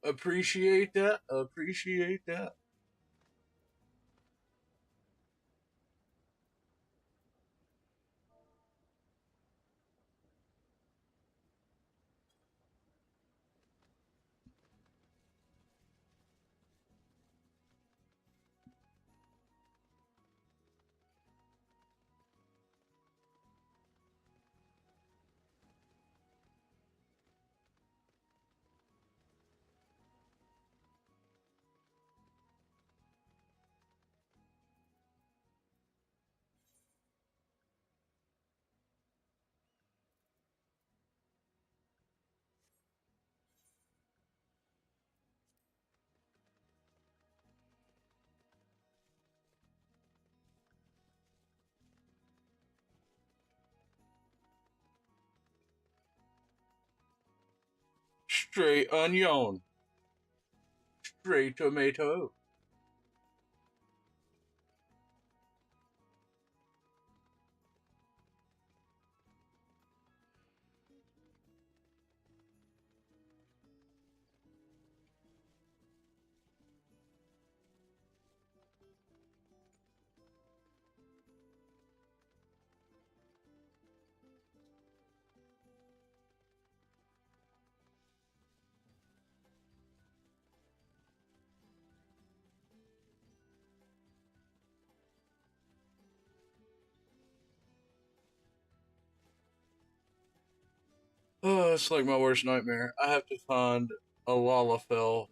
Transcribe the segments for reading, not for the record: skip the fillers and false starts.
Appreciate that. Appreciate that. Straight onion. Straight tomato. Oh, it's like my worst nightmare. I have to find a lalafell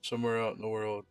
somewhere out in the world.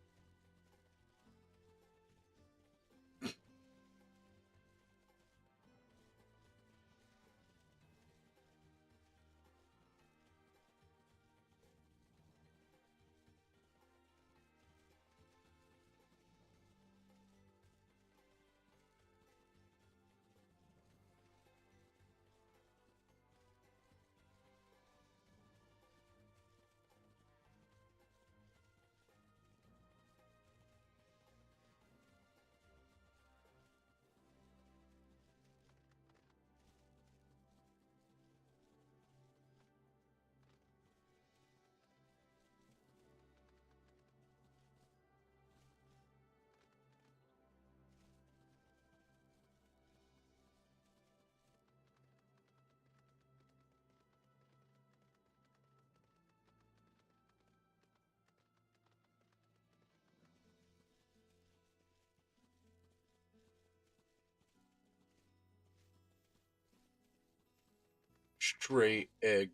Straight egg.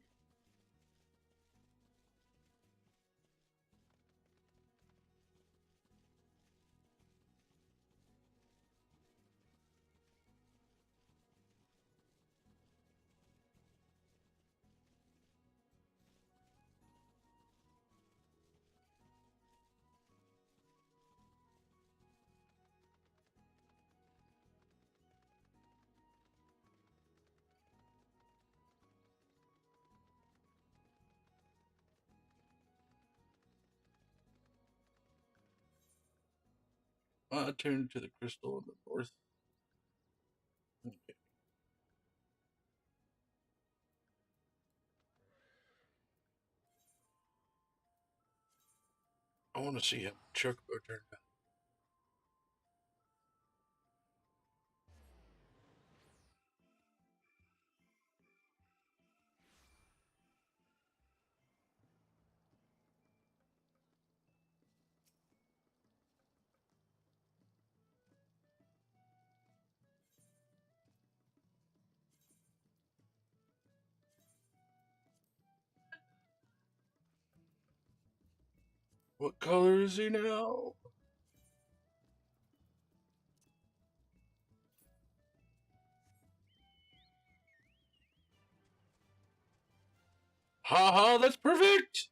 I turn to the crystal in the north. Okay. I want to see how Chocobo turned out. What color is he now? Ha ha, that's perfect!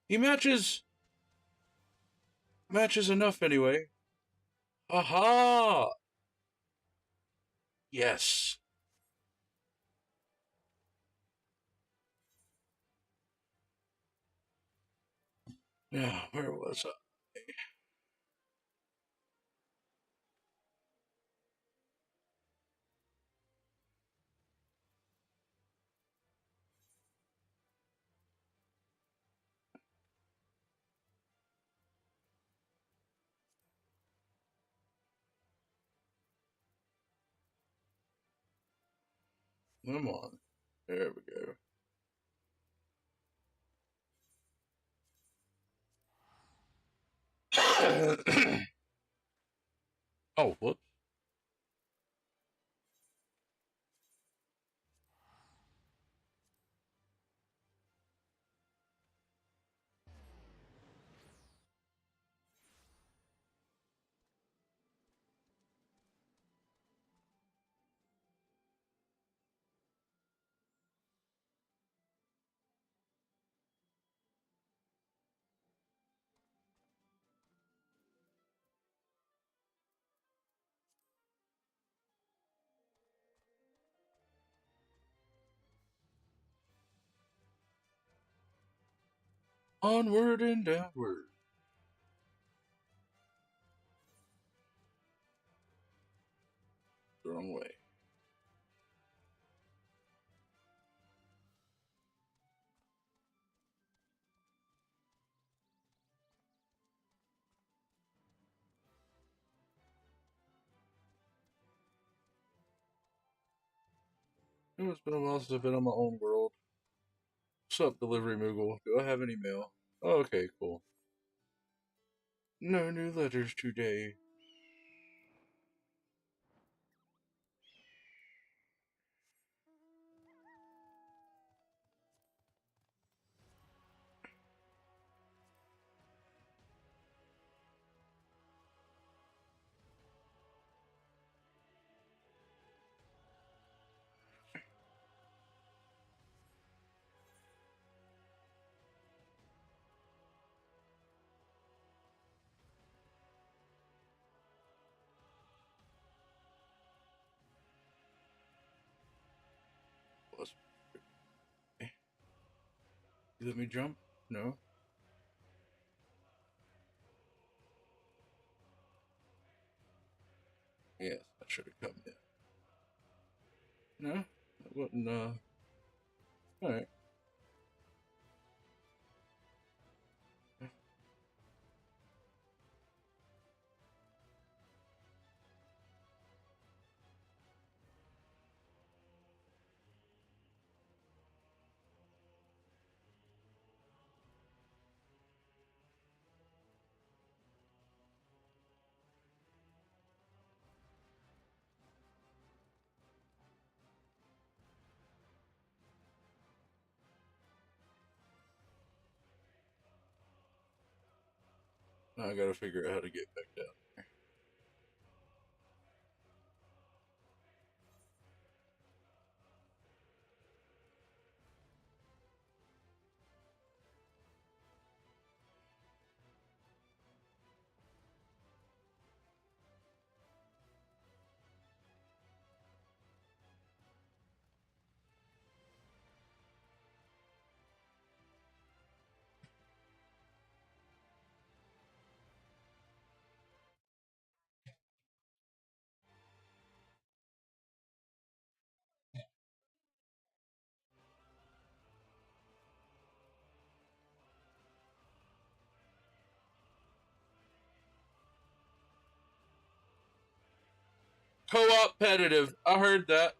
He matches. Matches enough anyway. Ha ha! Yes. Yeah, where was I? Come on. There we go. Oh, whoops. Onward and downward. The wrong way. It's been a while since I've been on my own world. What's up, Delivery Moogle? Do I have any mail? Oh, okay, cool. No new letters today. Plus, you let me jump? No. Yes, I should have come in. No, I wouldn't. All right. Now I gotta figure out how to get back down. Co-opetitive. I heard that.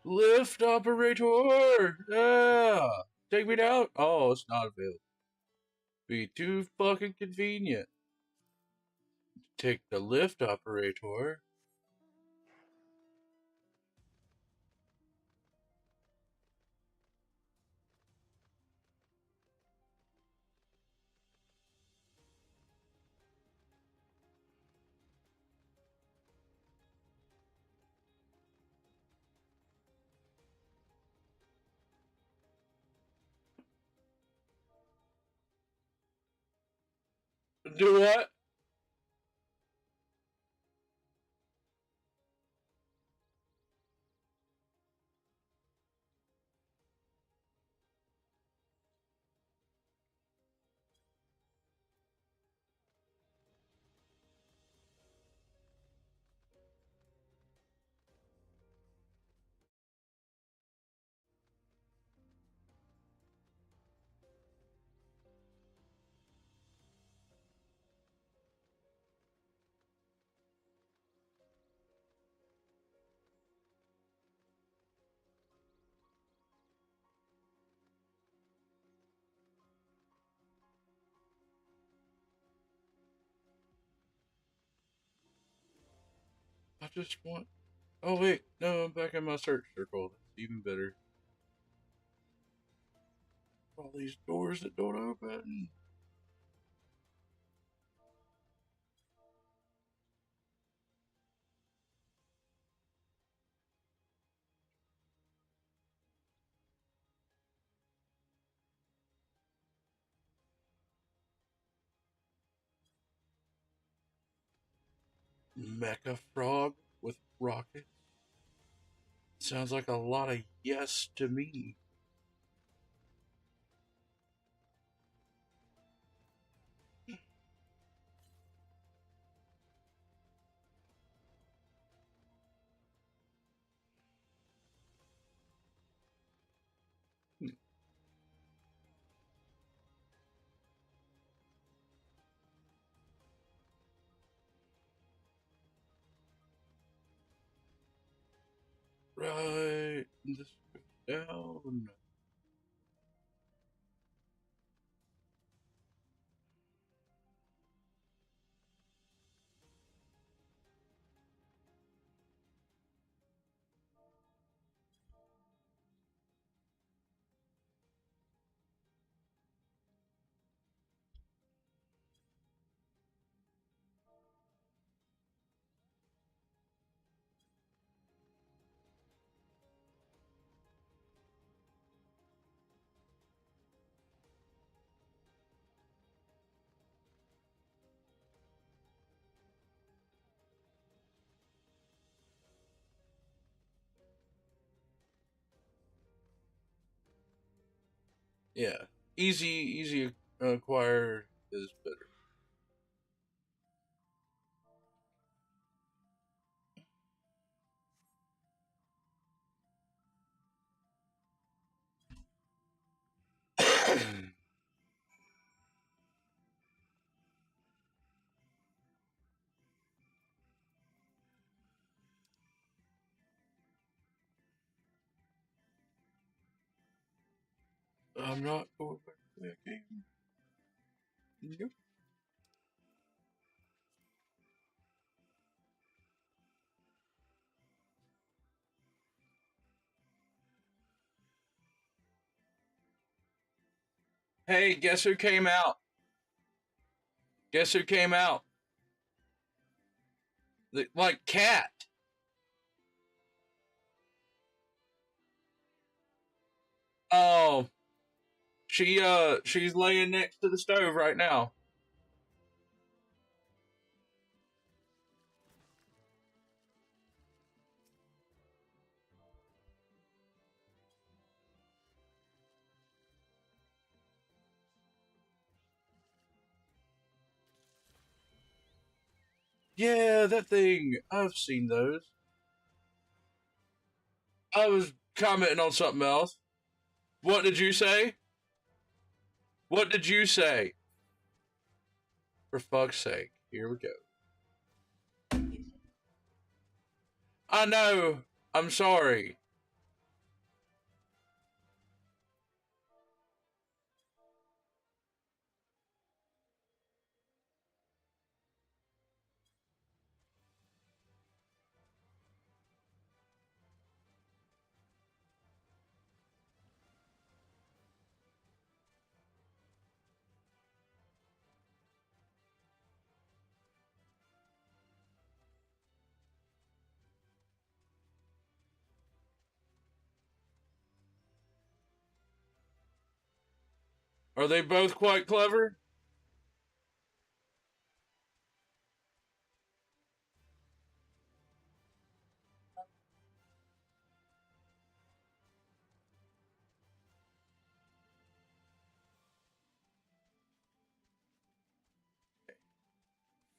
Lift operator. Yeah. Take me down. Oh, it's not available. Be too fucking convenient. Take the lift operator. Do what? I just want. Oh wait, no, I'm back in my search circle. That's even better. All these doors that don't open. Mecha frog with rockets? Sounds like a lot of yes to me. Right. This goes down. Yeah. Easy acquire is better. I'm not going back to that game. Nope. Hey, guess who came out? Guess who came out? Like Cat. Oh, she's laying next to the stove right now. Yeah, that thing. I've seen those. I was commenting on something else. What did you say? What did you say? For fuck's sake. Here we go. I know. I'm sorry. Are they both quite clever?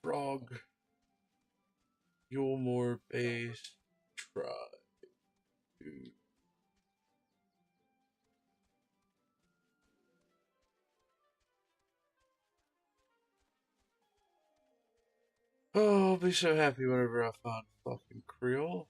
Frog, Yulmore base, try to. Oh, I'll be so happy whenever I find fucking Creole.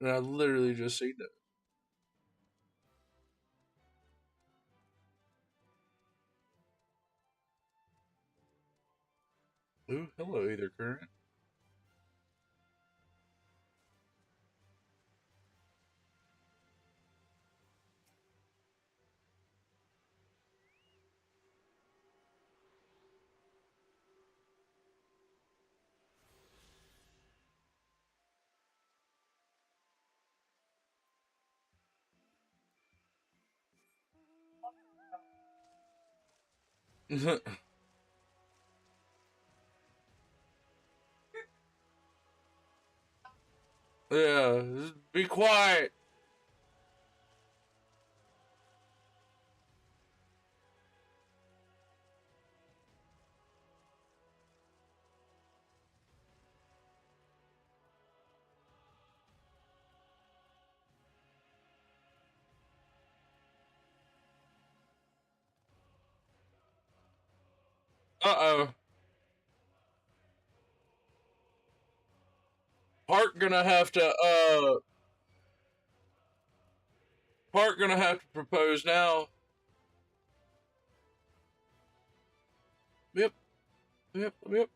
And I literally just seen it. Ooh, hello, Either Current. Yeah, just be quiet. Uh-oh. Park gonna have to, Park gonna have to propose now. Yep, yep, yep.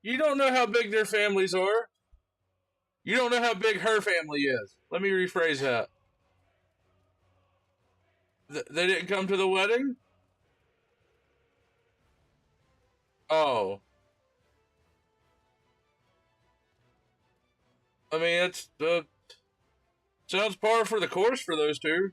You don't know how big their families are. You don't know how big her family is. Let me rephrase that. They didn't come to the wedding? Oh. I mean, it's, sounds par for the course for those two.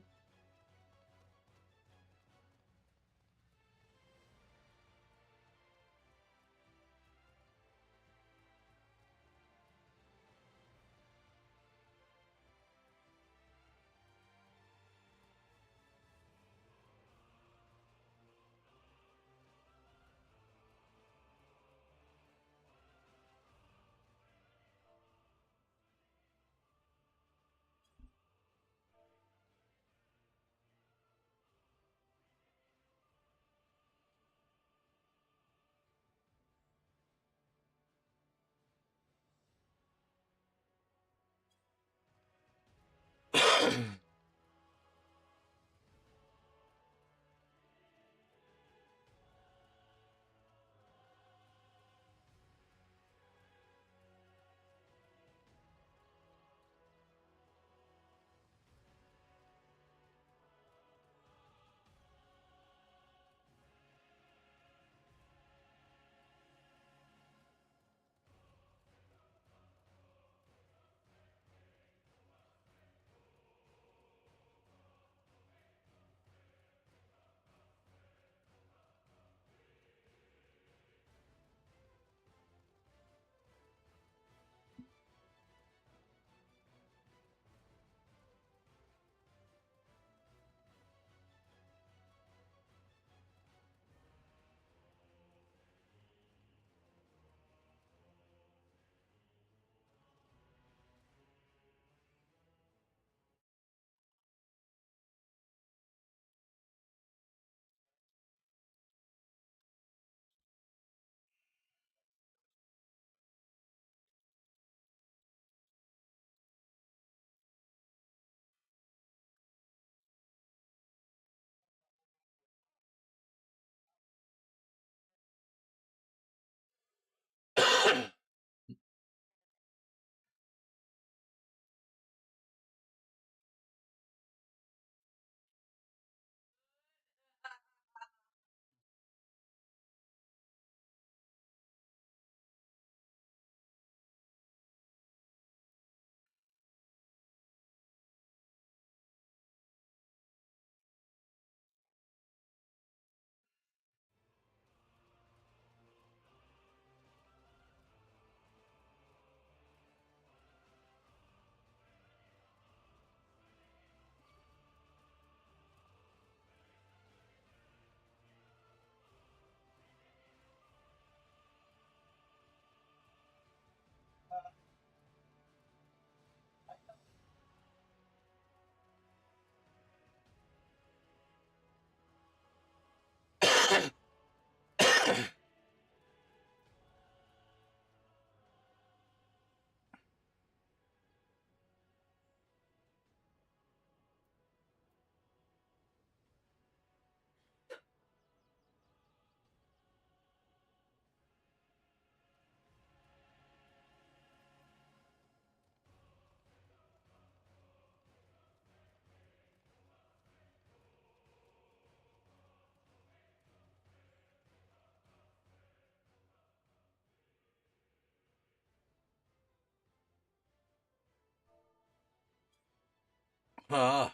Ah.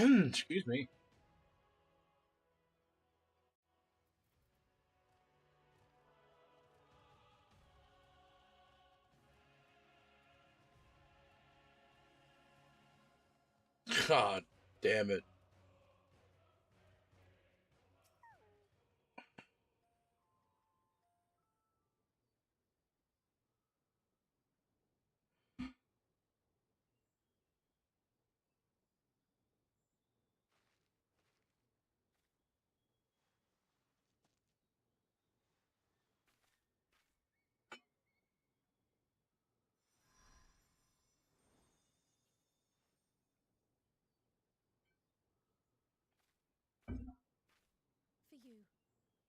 Excuse me. God damn it. For you.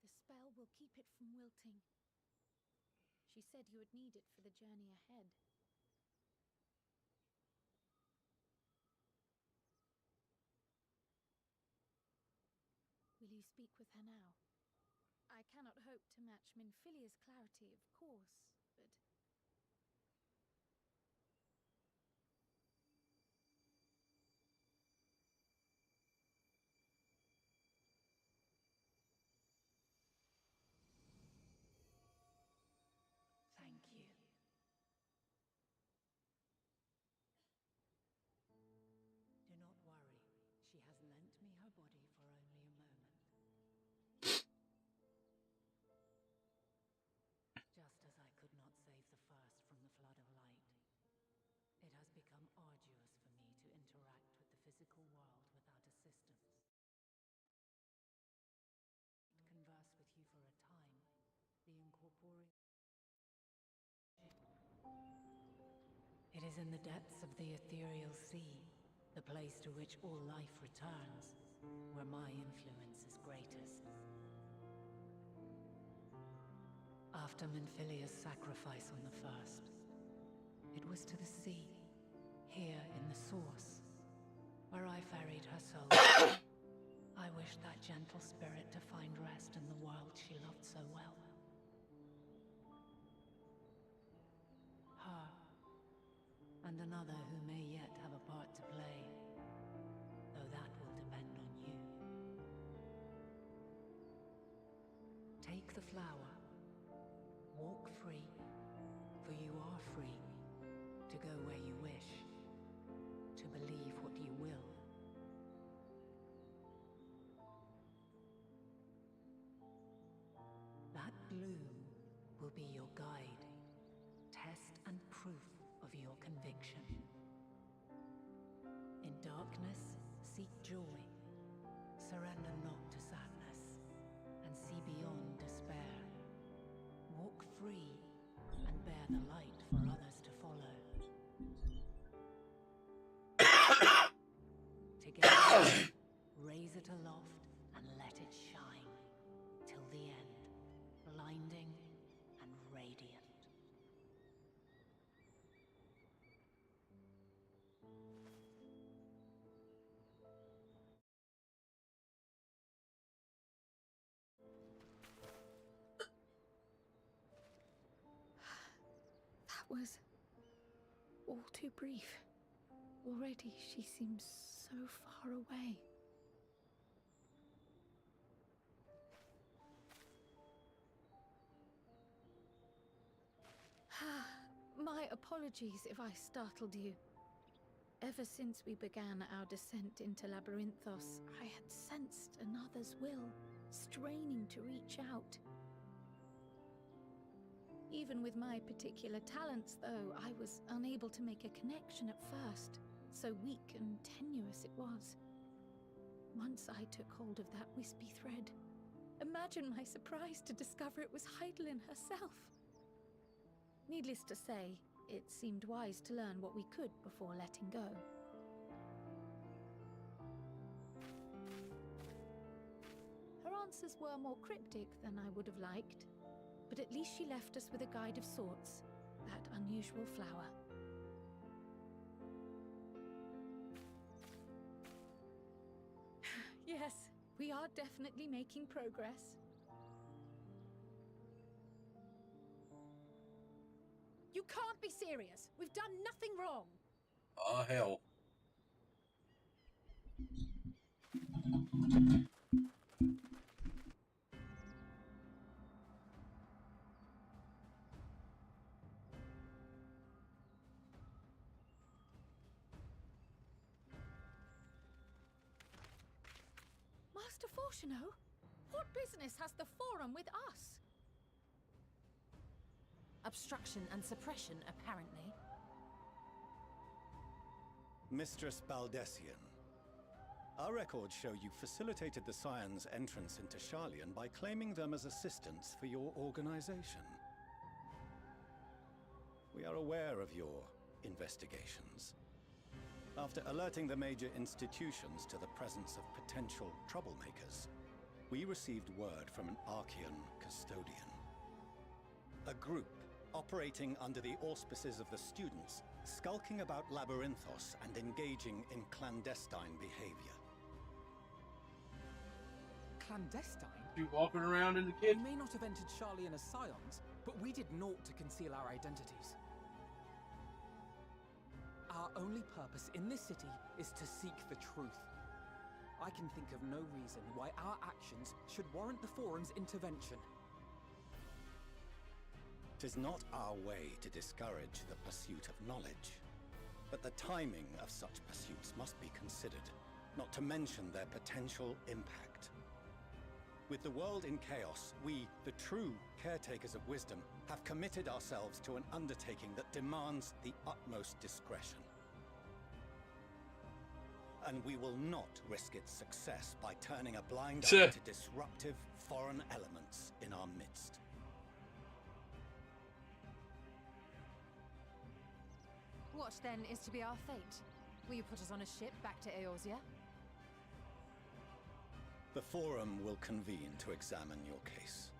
The spell will keep it from wilting. She said you would need it for the journey ahead. Will you speak with her now? I cannot hope to match Minfilia's clarity, of course, but... Thank you. Do not worry. She has lent me her body for only a moment. Just as I could not save the first from the flood of light, it has become arduous for me to interact with the physical world without assistance. Converse with you for a time, the incorporeal... It is in the depths of the ethereal sea, the place to which all life returns, where my influence is greatest. After Minfilia's sacrifice on the first, it was to the sea, here in the source, where I ferried her soul. I wished that gentle spirit to find rest in the world she loved so well. Her, and another who may yet have a part to play, though that will depend on you. Take the flower, walk free, for you are free, to go where you wish, to believe what you will. That bloom will be your guide, test and proof of your conviction. In darkness, seek joy. Surrender not to sadness, and see beyond despair. Walk free, and bear the light for others to follow. was all too brief. Already she seems so far away. My apologies if I startled you. Ever since we began our descent into Labyrinthos, I had sensed another's will, straining to reach out. Even with my particular talents, though, I was unable to make a connection at first, so weak and tenuous it was. Once I took hold of that wispy thread, imagine my surprise to discover it was Heidelin herself. Needless to say, it seemed wise to learn what we could before letting go. Her answers were more cryptic than I would have liked, but at least she left us with a guide of sorts, that unusual flower. Yes, we are definitely making progress. You can't be serious. We've done nothing wrong. Ah, hell. Master Fortuno, what business has the Forum with us? Obstruction and suppression, apparently. Mistress Baldessian, our records show you facilitated the Scions' entrance into Sharlayan by claiming them as assistants for your organization. We are aware of your investigations. After alerting the major institutions to the presence of potential troublemakers, we received word from an Archean custodian. A group operating under the auspices of the students, skulking about Labyrinthos and engaging in clandestine behavior. Clandestine? You walking around in the We kitchen? may not have entered Sharlayan as Scions, but we did naught to conceal our identities. Our only purpose in this city is to seek the truth. I can think of no reason why our actions should warrant the Forum's intervention. 'Tis not our way to discourage the pursuit of knowledge, but the timing of such pursuits must be considered, not to mention their potential impact. With the world in chaos, we, the true caretakers of wisdom, have committed ourselves to an undertaking that demands the utmost discretion. And we will not risk its success by turning a blind eye to disruptive foreign elements in our midst. What, then, is to be our fate? Will you put us on a ship back to Eorzea? The Forum will convene to examine your case.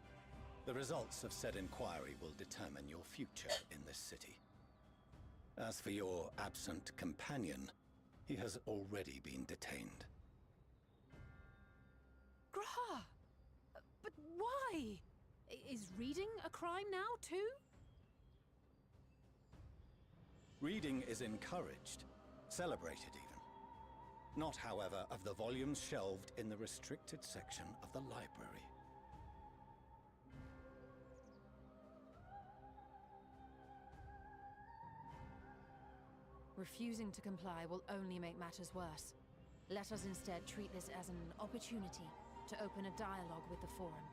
The results of said inquiry will determine your future in this city. As for your absent companion, he has already been detained. Graha! But why? Is reading a crime now, too? Reading is encouraged, celebrated even. Not, however, of the volumes shelved in the restricted section of the library. Refusing to comply will only make matters worse. Let us instead treat this as an opportunity to open a dialogue with the Forum.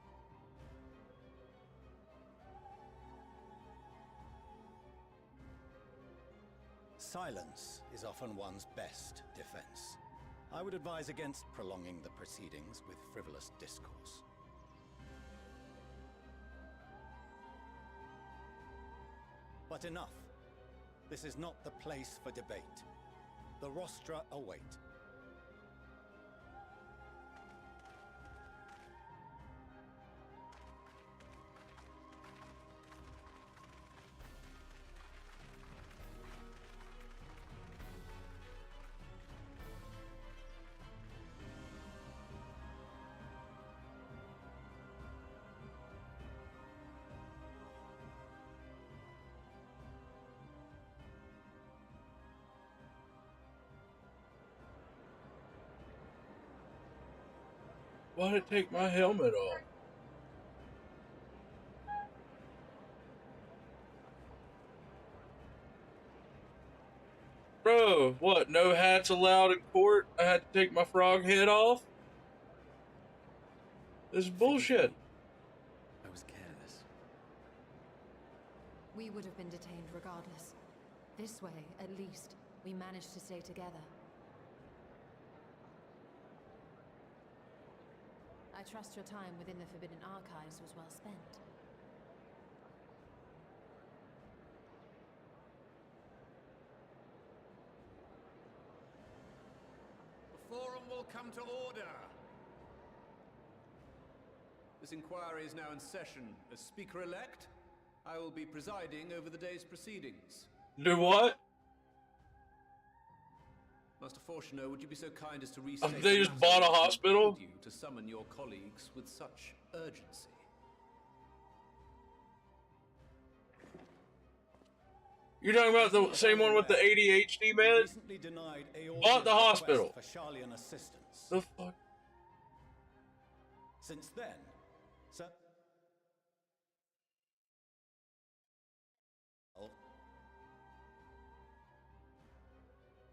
Silence is often one's best defense. I would advise against prolonging the proceedings with frivolous discourse. But enough. This is not the place for debate. The rostra await. Why'd it take my helmet off? Bro, what? No hats allowed in court? I had to take my frog head off? This is bullshit. I was careless. We would have been detained regardless. This way, at least, we managed to stay together. I trust your time within the Forbidden Archives was well spent. The forum will come to order. This inquiry is now in session. As Speaker-elect, I will be presiding over the day's proceedings. Do what? Master Fortuner, would you be so kind as to restate They the just matter bought a which hospital? compelled you to summon your colleagues with such urgency? You're talking about the same one with the ADHD man? Recently denied Aorta's Bought the request hospital. for Sharlayan assistance. The fuck? Since then, Sir.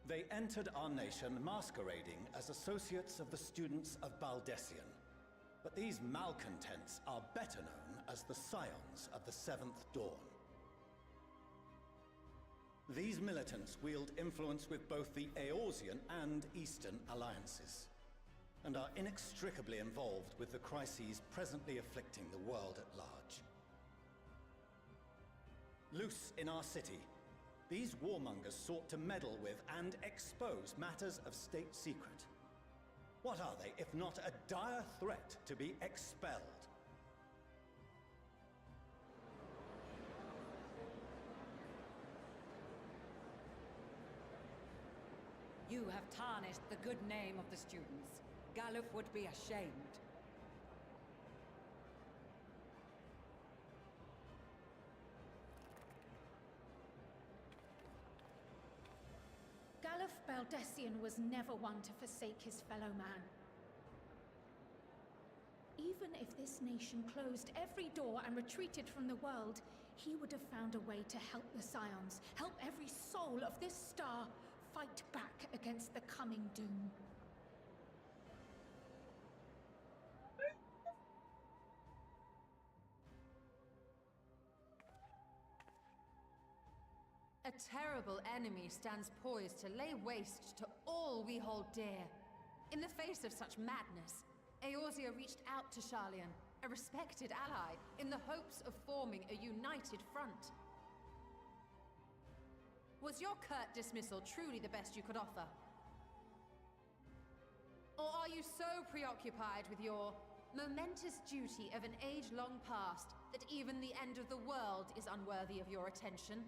They entered our nation masquerading as associates of the students of Baldessian. But these malcontents are better known as the Scions of the Seventh Dawn. These militants wield influence with both the Eorzean and Eastern alliances, and are inextricably involved with the crises presently afflicting the world at large. Loose in our city, these warmongers sought to meddle with and expose matters of state secret. What are they, if not a dire threat to be expelled? You have tarnished the good name of the students. Galuf would be ashamed. Galuf Baldessian was never one to forsake his fellow man. Even if this nation closed every door and retreated from the world, he would have found a way to help the Scions, help every soul of this star fight back against the coming doom. A terrible enemy stands poised to lay waste to all we hold dear. In the face of such madness, Eorzea reached out to Sharlayan, a respected ally, in the hopes of forming a united front. Was your curt dismissal truly the best you could offer? Or are you so preoccupied with your momentous duty of an age-long past that even the end of the world is unworthy of your attention?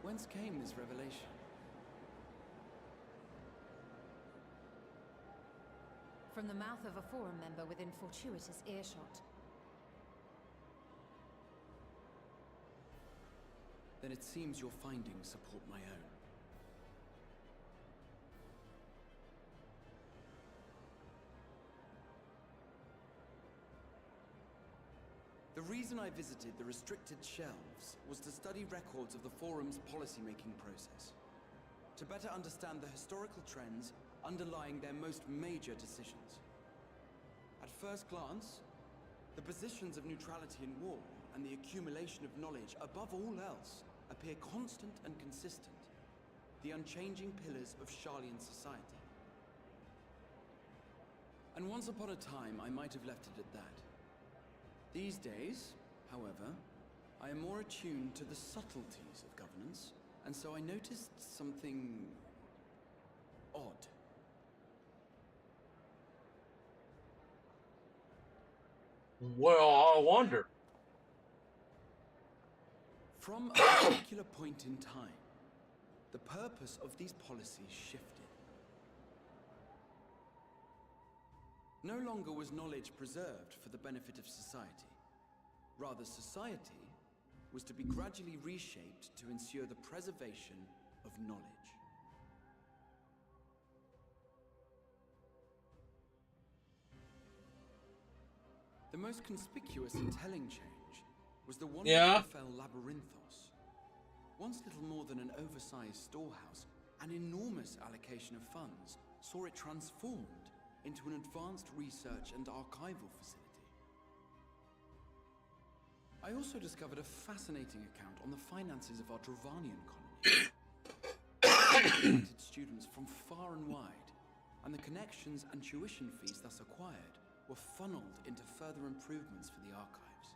Whence came this revelation? From the mouth of a forum member within fortuitous earshot. Then it seems your findings support my own. The reason I visited the restricted shelves was to study records of the Forum's policy-making process, to better understand the historical trends underlying their most major decisions. At first glance, the positions of neutrality in war and the accumulation of knowledge above all else appear constant and consistent, the unchanging pillars of Sharlayan society. And once upon a time, I might have left it at that. These days, however, I am more attuned to the subtleties of governance, and so I noticed something odd. Well, I wonder. From a particular point in time, the purpose of these policies shifted. No longer was knowledge preserved for the benefit of society. Rather, society was to be gradually reshaped to ensure the preservation of knowledge. The most conspicuous and telling change was the one Yeah. which befell Labyrinthos. Once little more than an oversized storehouse, an enormous allocation of funds saw it transformed into an advanced research and archival facility. I also discovered a fascinating account on the finances of our Dravanian colony. Talented students from far and wide, and the connections and tuition fees thus acquired were funneled into further improvements for the archives.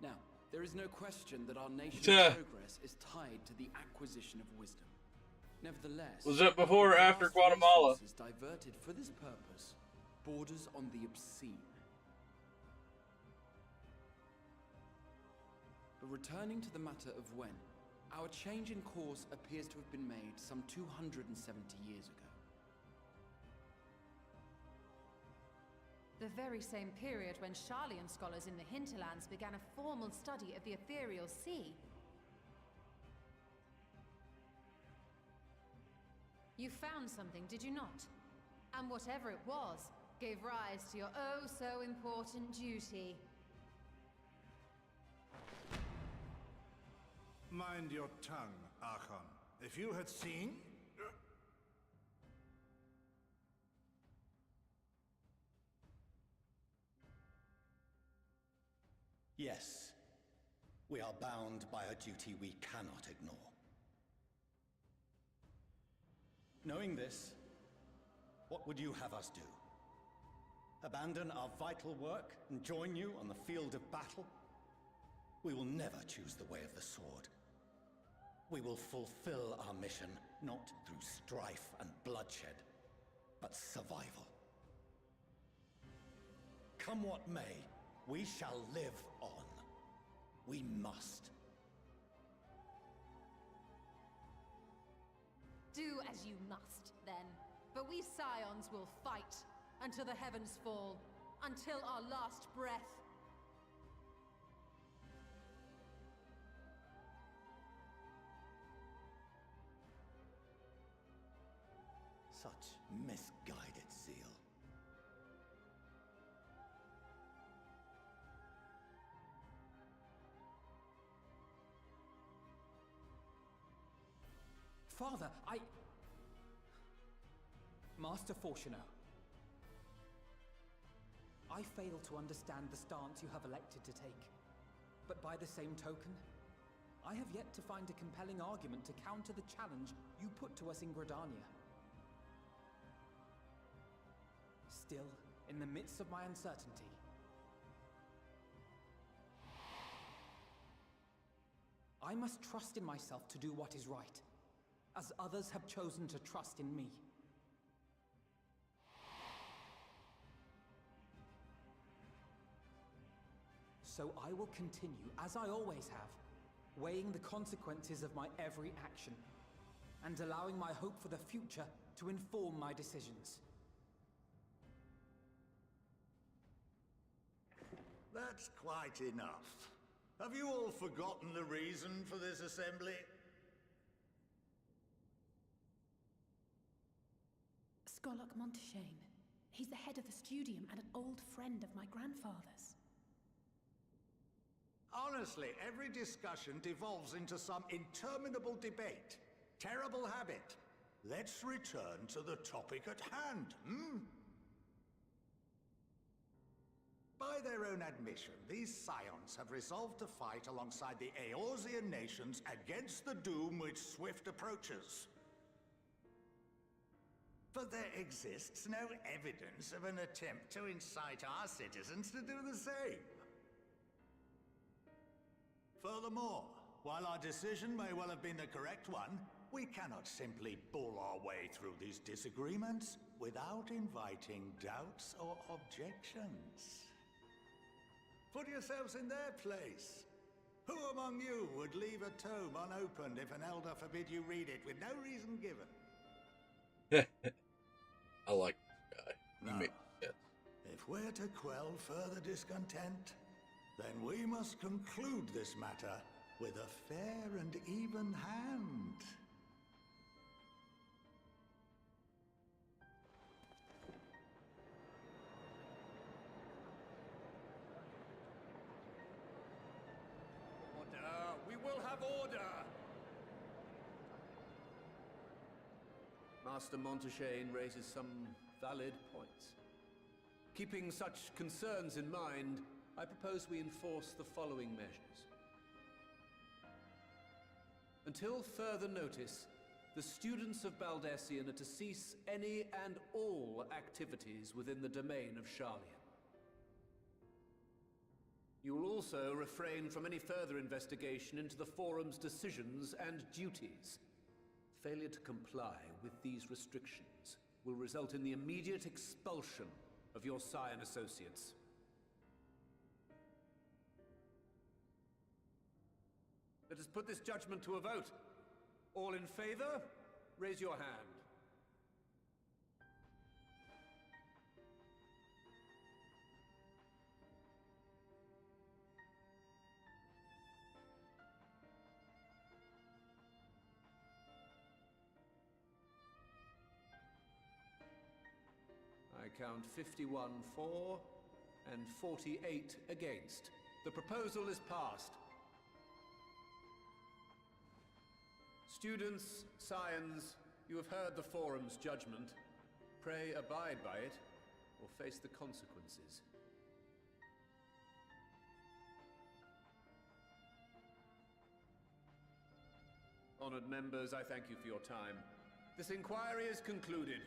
Now, there is no question that our nation's progress is tied to the acquisition of wisdom. Nevertheless, Was that before or the after vast Guatemala? resources diverted for this purpose borders on the obscene. But returning to the matter of when, our change in course appears to have been made some 270 years ago. The very same period when Sharlayan scholars in the hinterlands began a formal study of the ethereal sea. You found something, did you not? And whatever it was, gave rise to your oh-so-important duty. Mind your tongue, Archon. If you had seen... Yes, we are bound by a duty we cannot ignore. Knowing this, what would you have us do? Abandon our vital work and join you on the field of battle? We will never choose the way of the sword. We will fulfill our mission, not through strife and bloodshed, but survival. Come what may, we shall live on. We must. Do as you must, then. But we Scions will fight until the heavens fall, until our last breath. Such misguided zeal. Father, Master Fortuno, I fail to understand the stance you have elected to take. But by the same token, I have yet to find a compelling argument to counter the challenge you put to us in Gridania. Still, in the midst of my uncertainty, I must trust in myself to do what is right, as others have chosen to trust in me. So I will continue, as I always have, weighing the consequences of my every action, and allowing my hope for the future to inform my decisions. That's quite enough. Have you all forgotten the reason for this assembly? Skolok Monteshane. He's the head of the studium and an old friend of my grandfather's. Honestly, every discussion devolves into some interminable debate. Terrible habit. Let's return to the topic at hand, hmm? By their own admission, these Scions have resolved to fight alongside the Eorzean nations against the doom which swift approaches. But there exists no evidence of an attempt to incite our citizens to do the same. Furthermore, while our decision may well have been the correct one, we cannot simply bull our way through these disagreements without inviting doubts or objections. Put yourselves in their place. Who among you would leave a tome unopened if an elder forbid you read it with no reason given? I like this guy. He Now, makes sense. if we're to quell further discontent, then we must conclude this matter with a fair and even hand. have order! Master Montaigne raises some valid points. Keeping such concerns in mind, I propose we enforce the following measures. Until further notice, the students of Baldessian are to cease any and all activities within the domain of Sharlayan. You will also refrain from any further investigation into the Forum's decisions and duties. Failure to comply with these restrictions will result in the immediate expulsion of your Scion associates. Let us put this judgment to a vote. All in favor, raise your hand. I count 51 for and 48 against. The proposal is passed. Students, Scions, you have heard the Forum's judgment. Pray abide by it, or face the consequences. Honored members, I thank you for your time. This inquiry is concluded.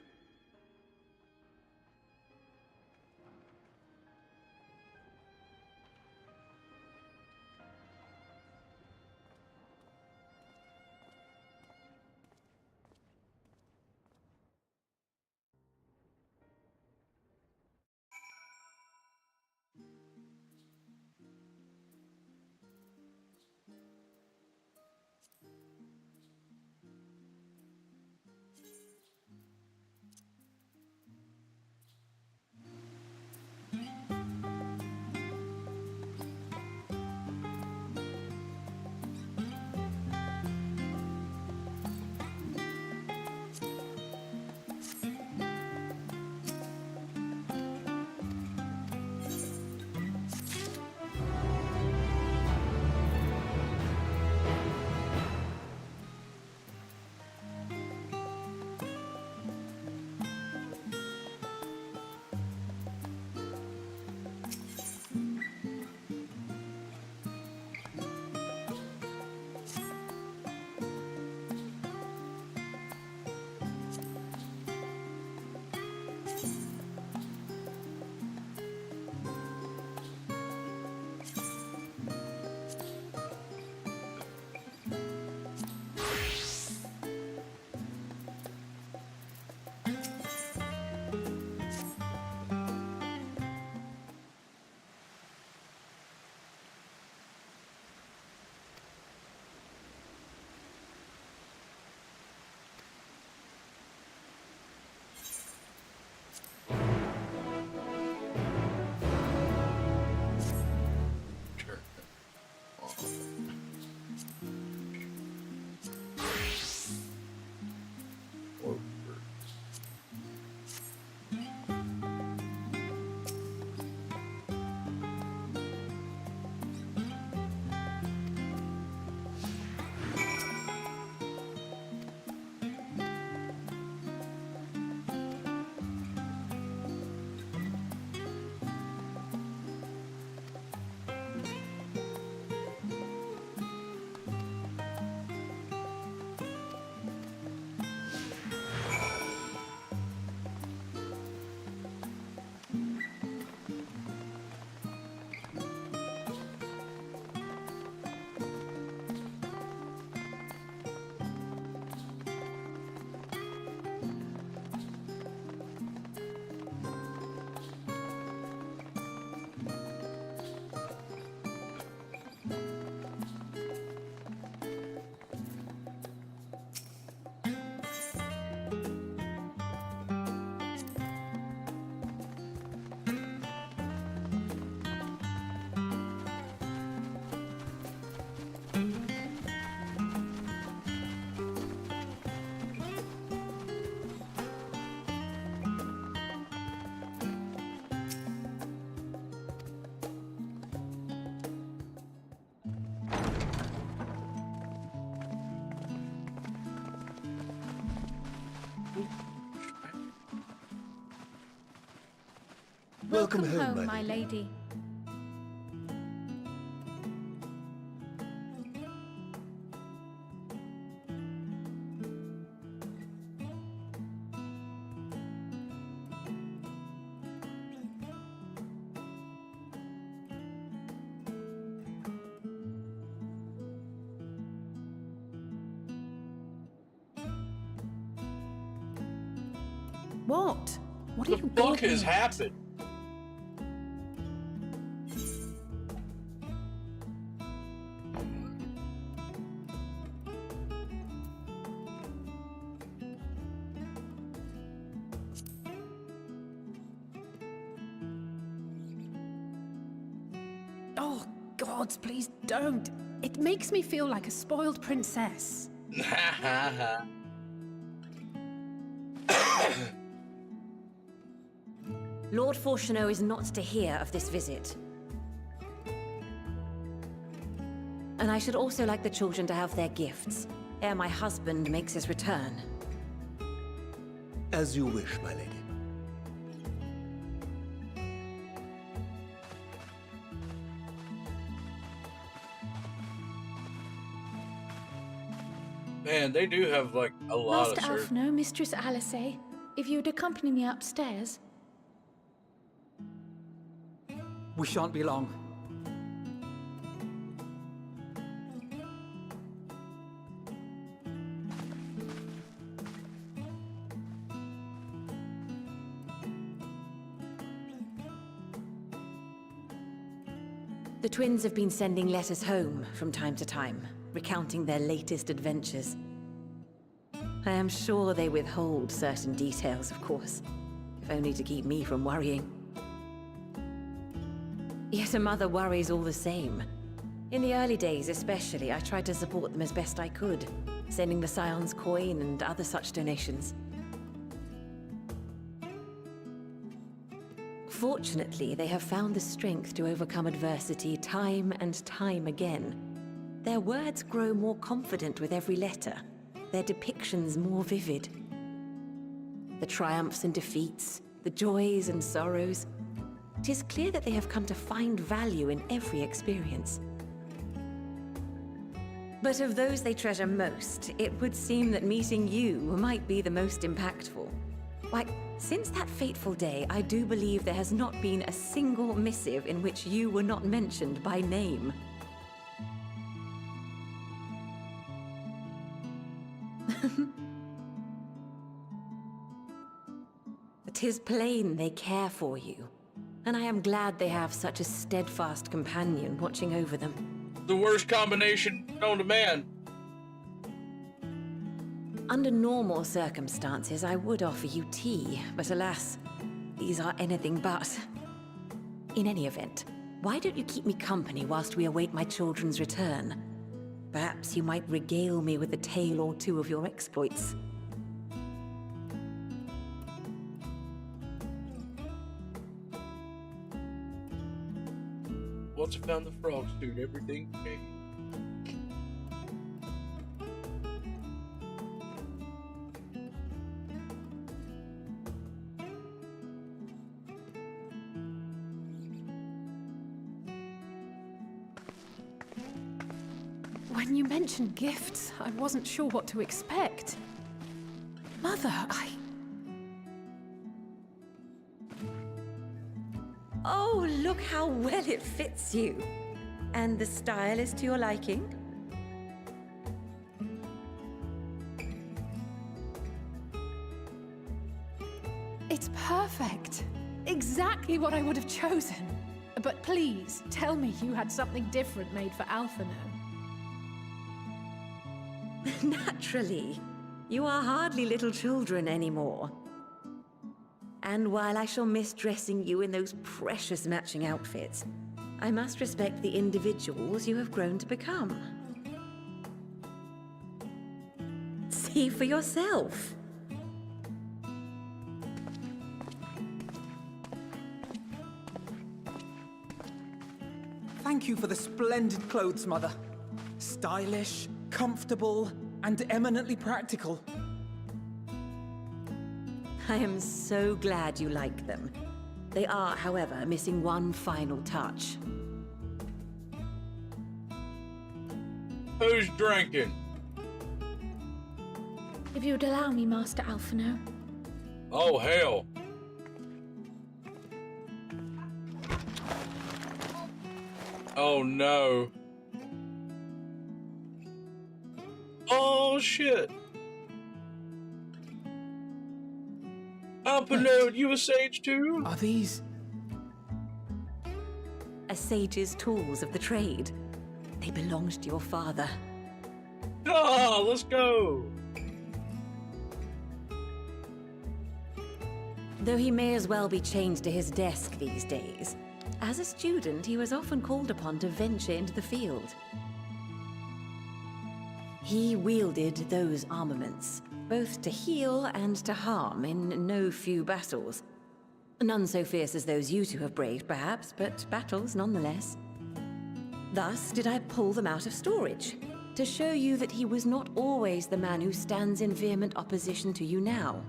Welcome home, my lady. What? What are The you fuck gawking has at? happened? Oh, gods, please don't. It makes me feel like a spoiled princess. Lord Fortuneau is not to hear of this visit. And I should also like the children to have their gifts, ere my husband makes his return. As you wish, my lady. Man, they do have like a lot Master of Alphino, Mistress Alice, if you'd accompany me upstairs. We shan't be long. The twins have been sending letters home from time to time, recounting their latest adventures. I am sure they withhold certain details, of course, if only to keep me from worrying. Yet a mother worries all the same. In the early days especially, I tried to support them as best I could, sending the Scion's coin and other such donations. Fortunately, they have found the strength to overcome adversity time and time again. Their words grow more confident with every letter, their depictions more vivid. The triumphs and defeats, the joys and sorrows. It is clear that they have come to find value in every experience. But of those they treasure most, it would seem that meeting you might be the most impactful. Why, since that fateful day, I do believe there has not been a single missive in which you were not mentioned by name. It is plain they care for you, and I am glad they have such a steadfast companion watching over them. The worst combination known to man. Under normal circumstances, I would offer you tea, but alas, these are anything but. In any event, why don't you keep me company whilst we await my children's return? Perhaps you might regale me with a tale or two of your exploits. Once I found the frog suit, everything changed. When you mentioned gifts, I wasn't sure what to expect. Mother, Oh, look how well it fits you. And the style is to your liking? It's perfect. Exactly what I would have chosen. But please, tell me you had something different made for Alphino. Naturally. You are hardly little children anymore. And while I shall miss dressing you in those precious matching outfits, I must respect the individuals you have grown to become. See for yourself. Thank you for the splendid clothes, Mother. Stylish, comfortable, and eminently practical. I am so glad you like them. They are, however, missing one final touch. Who's drinking? If you'd allow me, Master Alphino. Oh, hell. Oh, no. Oh, shit. Alphino, you a sage too? Are these... A sage's tools of the trade. They belonged to your father. Ah, let's go. Though he may as well be chained to his desk these days, as a student he was often called upon to venture into the field. He wielded those armaments, both to heal and to harm in no few battles. None so fierce as those you two have braved, perhaps, but battles nonetheless. Thus did I pull them out of storage, to show you that he was not always the man who stands in vehement opposition to you now.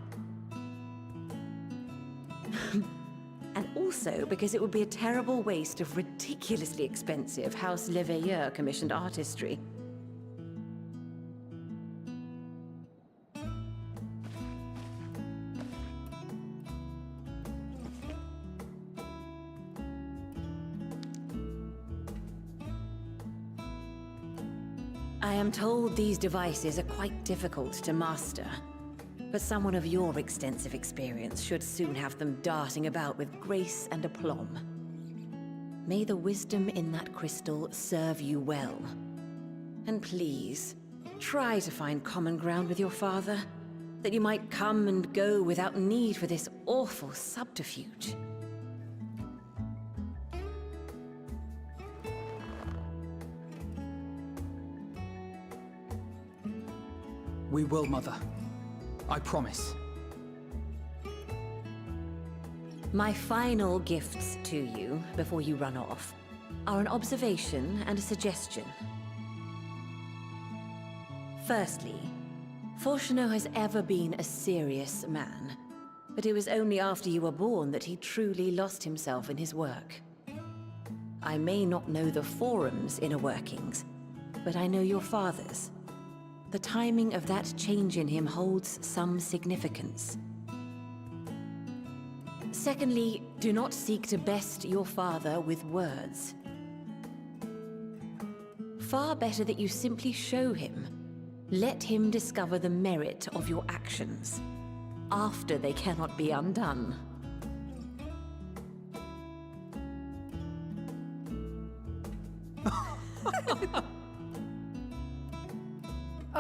And also because it would be a terrible waste of ridiculously expensive House Leveilleur commissioned artistry. I am told these devices are quite difficult to master, but someone of your extensive experience should soon have them darting about with grace and aplomb. May the wisdom in that crystal serve you well. And please, try to find common ground with your father, that you might come and go without need for this awful subterfuge. We will, Mother. I promise. My final gifts to you, before you run off, are an observation and a suggestion. Firstly, Fortunato has ever been a serious man, but it was only after you were born that he truly lost himself in his work. I may not know the Forum's inner workings, but I know your father's. The timing of that change in him holds some significance. Secondly, do not seek to best your father with words. Far better that you simply show him. Let him discover the merit of your actions, after they cannot be undone.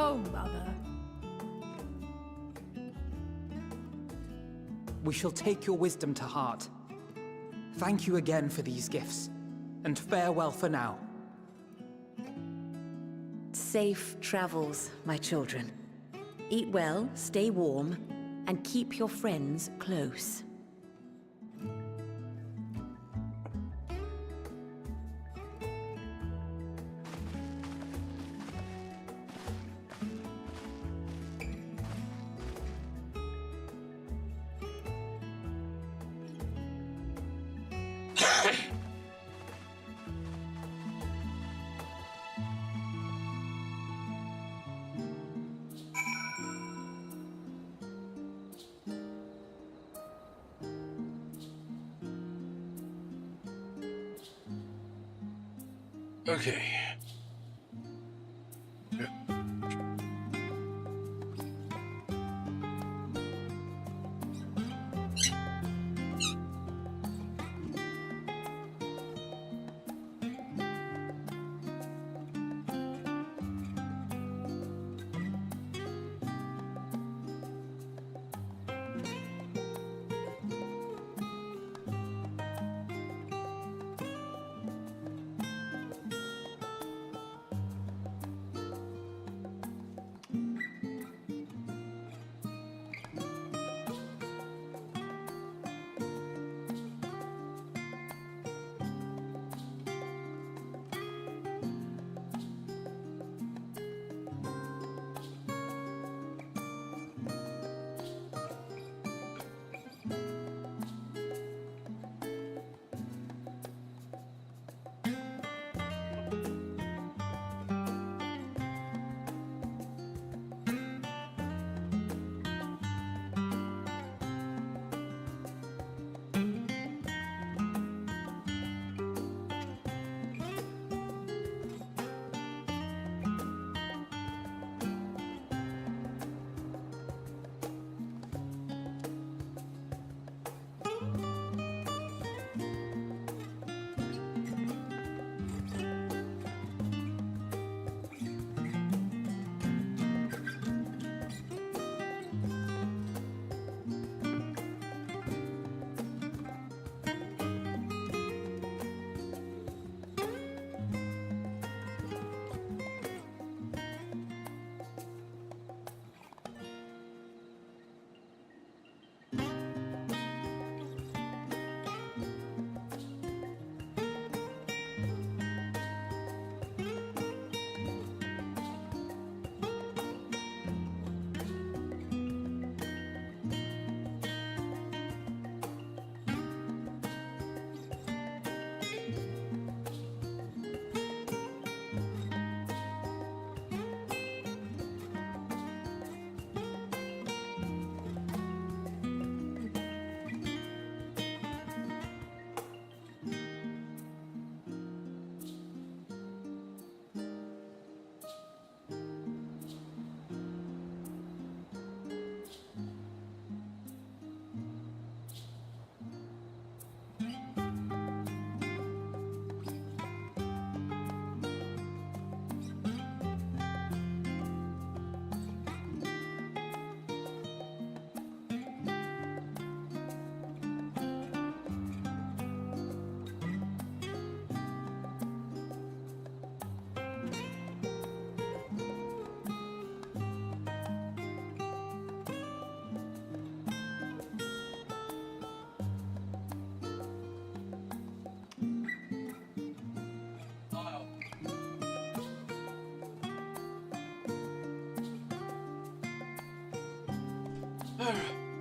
Oh, Mother. We shall take your wisdom to heart. Thank you again for these gifts, and farewell for now. Safe travels, my children. Eat well, stay warm, and keep your friends close. Okay.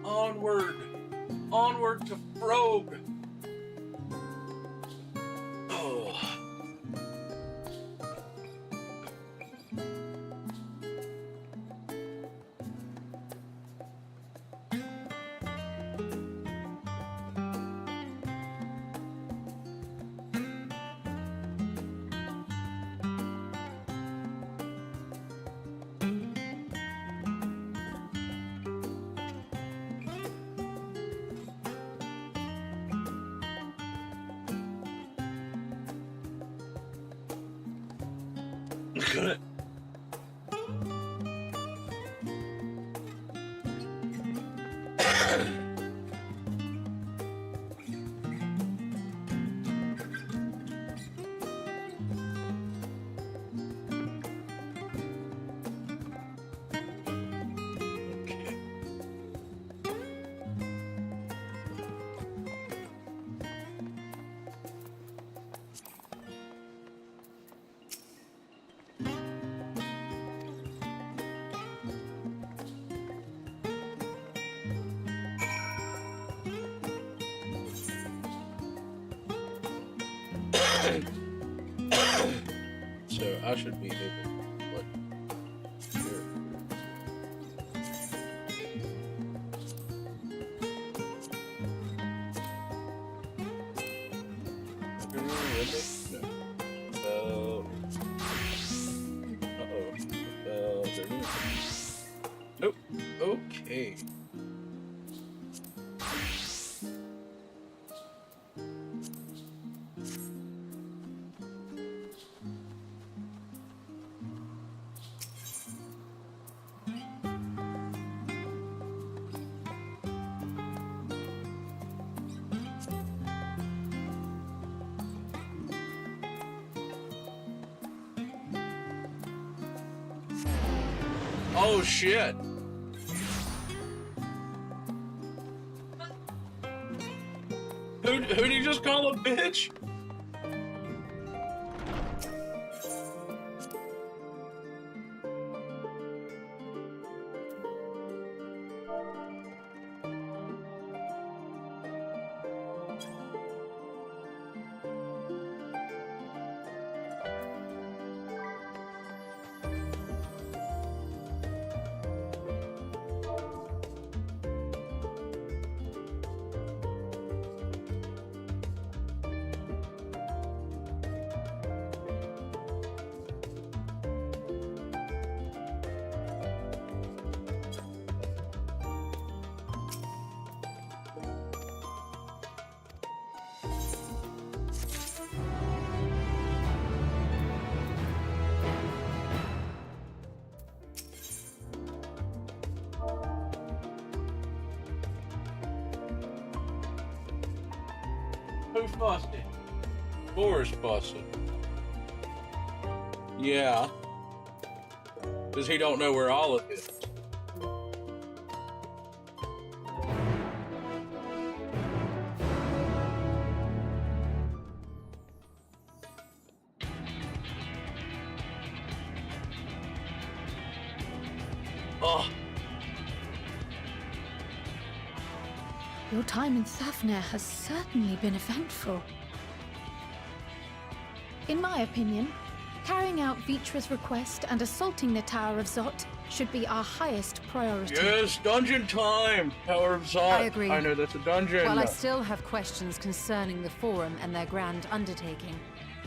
Onward! Onward to Frog! Oh. Good. So I should be able to, like, here. No. Uh-oh. Nope. Okay. Oh shit! Who'd he just call a bitch? Who's busted? Boris busted. Yeah. Because he don't know where Olive is. Oh. Your time in Thafnir has certainly been eventful. In my opinion, carrying out Vitra's request and assaulting the Tower of Zot should be our highest priority. Yes, dungeon time! Tower of Zot. I agree. I know that's a dungeon. While I still have questions concerning the Forum and their grand undertaking,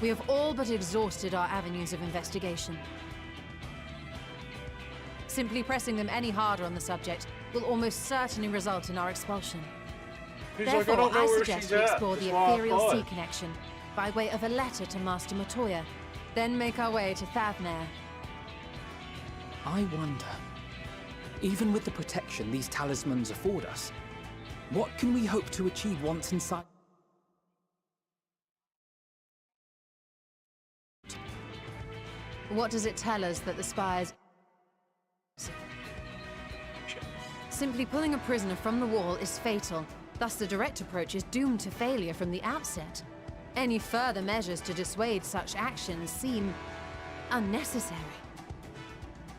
we have all but exhausted our avenues of investigation. Simply pressing them any harder on the subject will almost certainly result in our expulsion. He's Therefore, like, I don't know where suggest she's we at. explore That's the why I Ethereal thought. Sea connection by way of a letter to Master Matoya, then make our way to Thafnir. I wonder, even with the protection these talismans afford us, what can we hope to achieve once inside? What does it tell us that the spires... Simply pulling a prisoner from the wall is fatal. Thus the direct approach is doomed to failure from the outset. Any further measures to dissuade such actions seem unnecessary.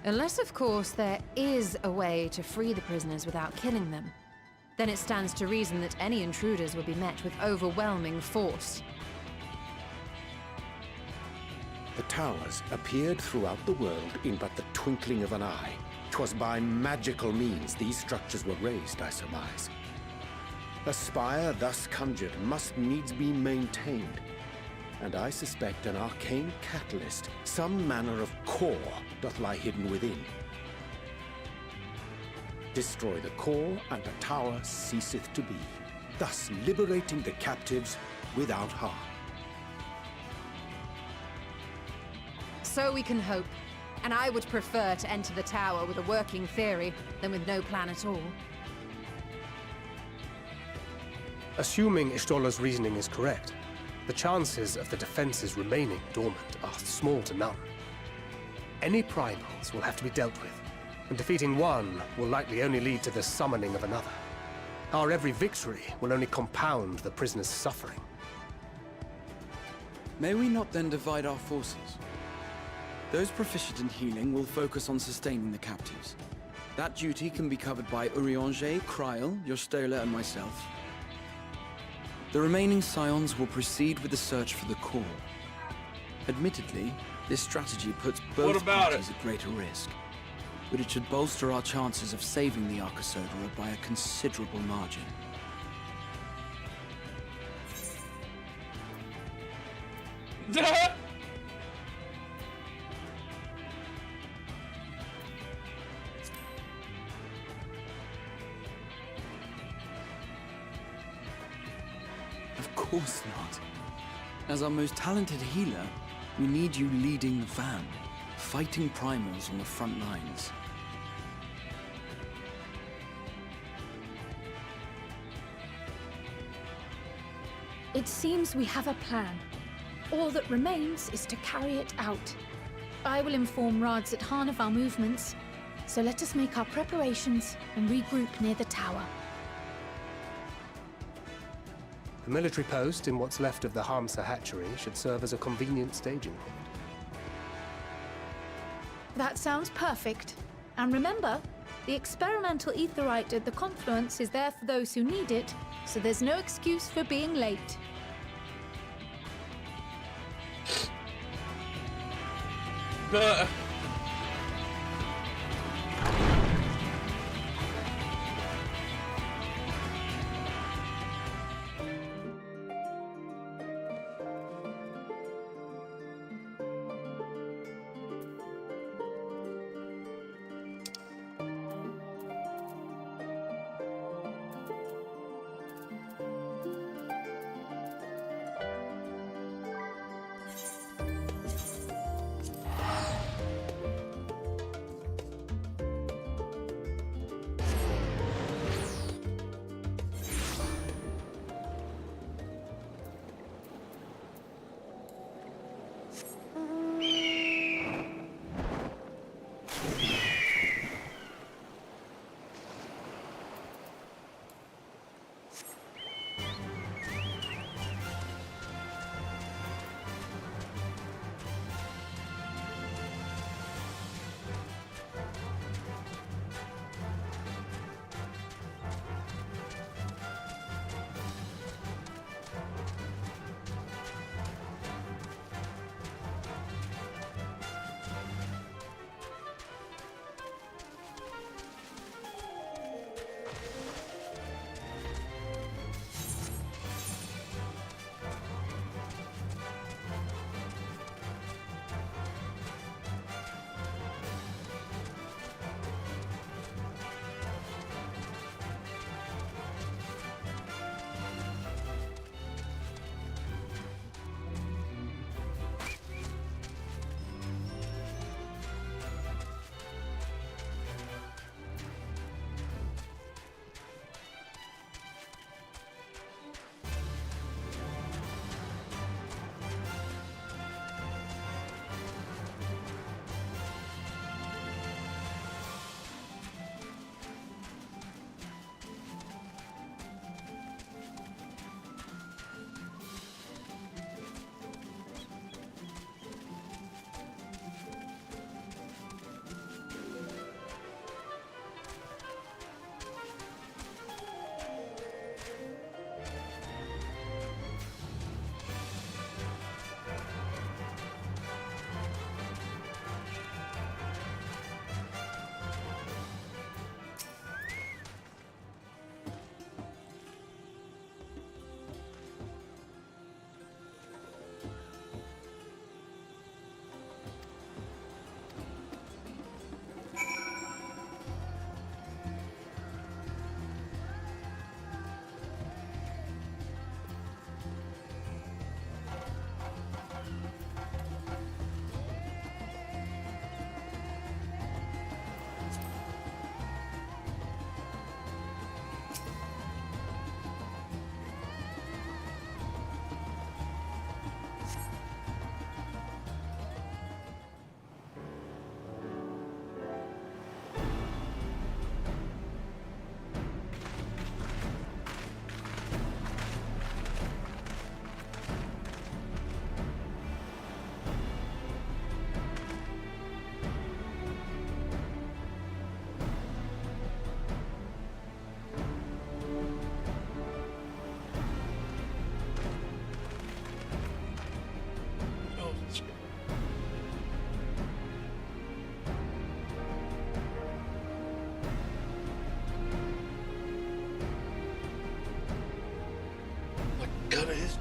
Unless, of course, there is a way to free the prisoners without killing them. Then it stands to reason that any intruders will be met with overwhelming force. The towers appeared throughout the world in but the twinkling of an eye. 'Twas by magical means these structures were raised, I surmise. A spire thus conjured must needs be maintained, and I suspect an arcane catalyst, some manner of core, doth lie hidden within. Destroy the core, and the tower ceaseth to be, thus liberating the captives without harm. So we can hope. And I would prefer to enter the tower with a working theory than with no plan at all. Assuming Ishtola's reasoning is correct, the chances of the defenses remaining dormant are small to none. Any primals will have to be dealt with, and defeating one will likely only lead to the summoning of another. Our every victory will only compound the prisoner's suffering. May we not then divide our forces? Those proficient in healing will focus on sustaining the captives. That duty can be covered by Urianger, Kryl, Jostola, and myself. The remaining scions will proceed with the search for the core. Admittedly, this strategy puts both parties at greater risk, but it should bolster our chances of saving the Arcosodora by a considerable margin. Of course not. As our most talented healer, we need you leading the van, fighting primals on the front lines. It seems we have a plan. All that remains is to carry it out. I will inform Rads at Han of our movements, so let us make our preparations and regroup near the tower. The military post in what's left of the Hamsa hatchery should serve as a convenient staging point. That sounds perfect. And remember, the experimental aetherite at the confluence is there for those who need it, so there's no excuse for being late.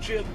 Shit.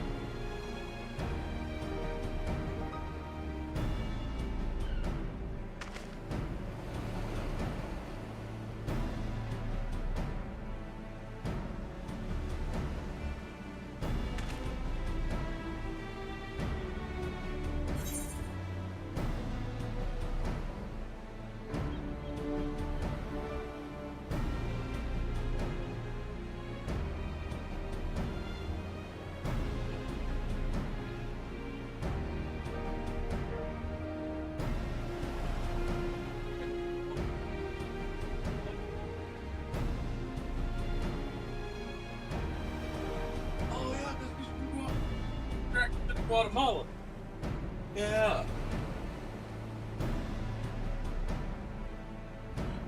Guatemala. Yeah.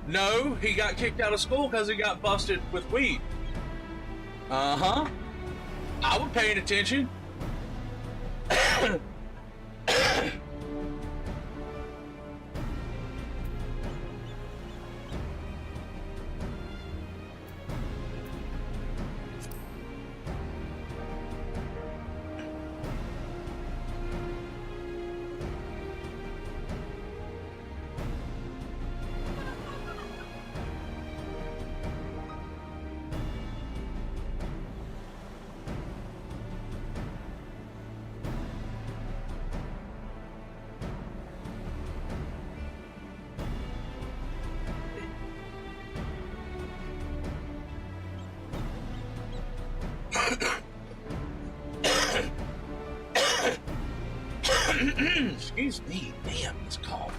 No, he got kicked out of school because he got busted with weed. Uh-huh. I was paying attention. Excuse me, damn, it's cold.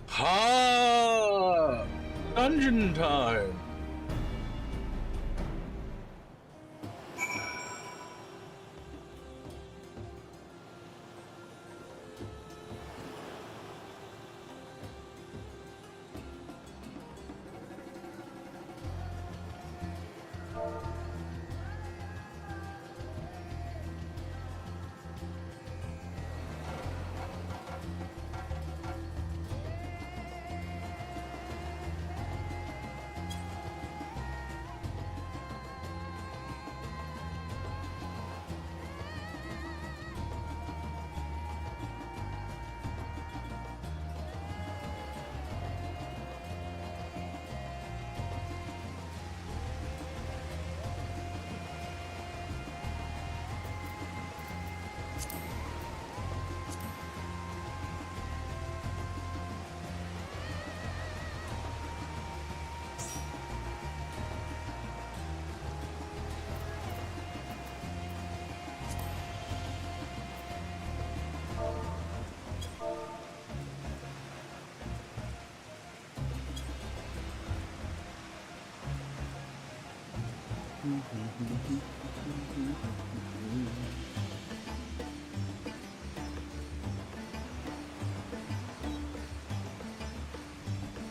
Ha! Dungeon time.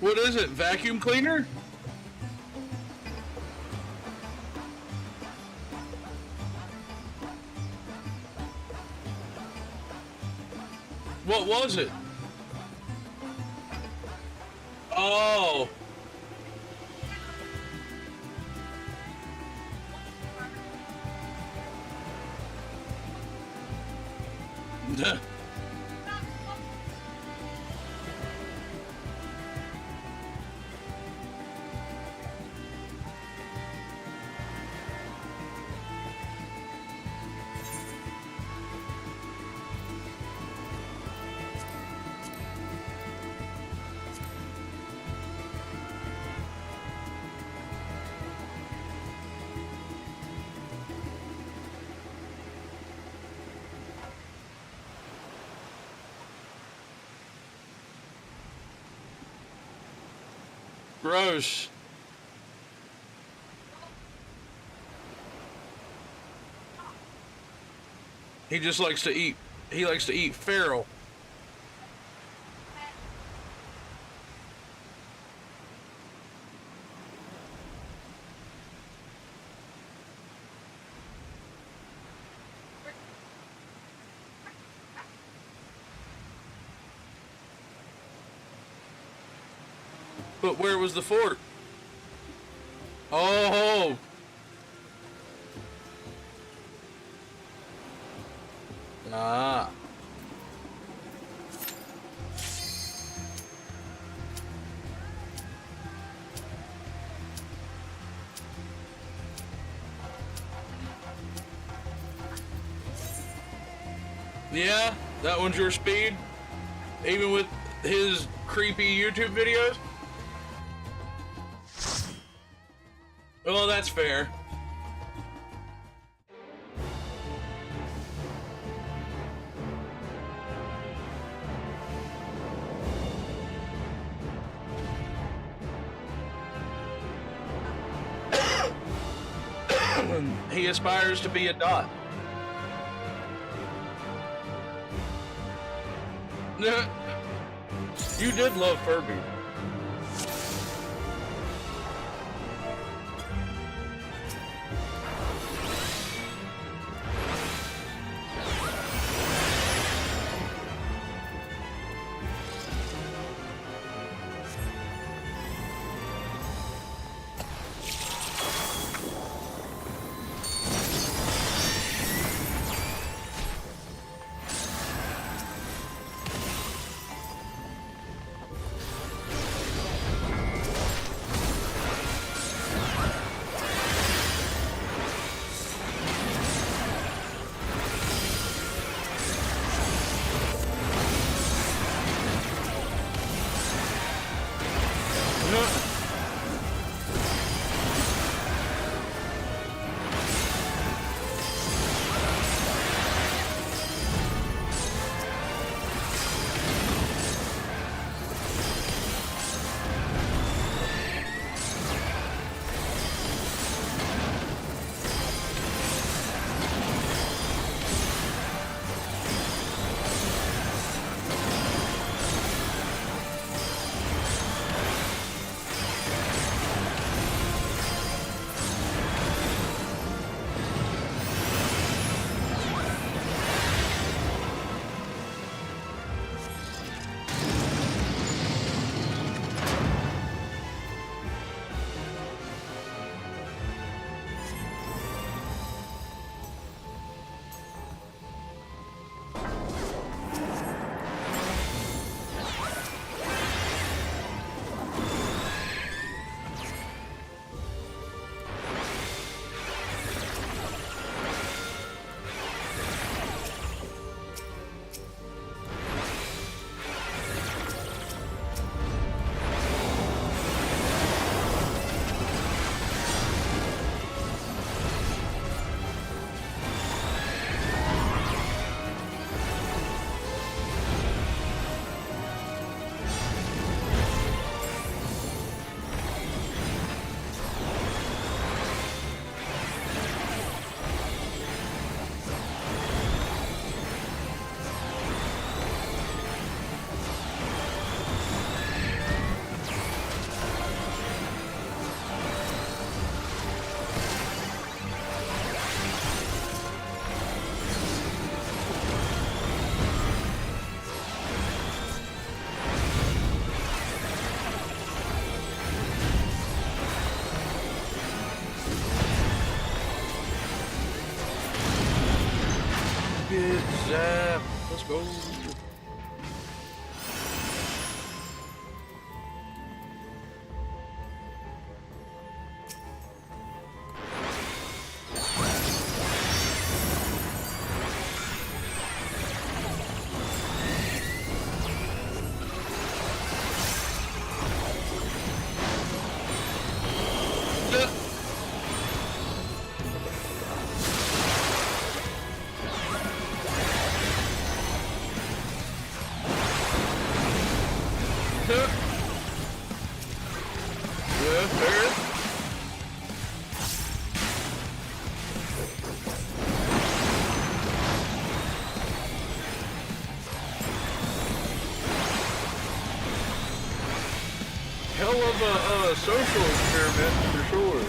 What is it, vacuum cleaner? What was it? Oh. Gross. He just likes to eat. He likes to eat feral. But where was the fort? Oh! Ah. Yeah, that one's your speed? Even with his creepy YouTube videos? Well, that's fair. He aspires to be a dot. You did love Furby. Let's go. Hell of a social experiment for sure.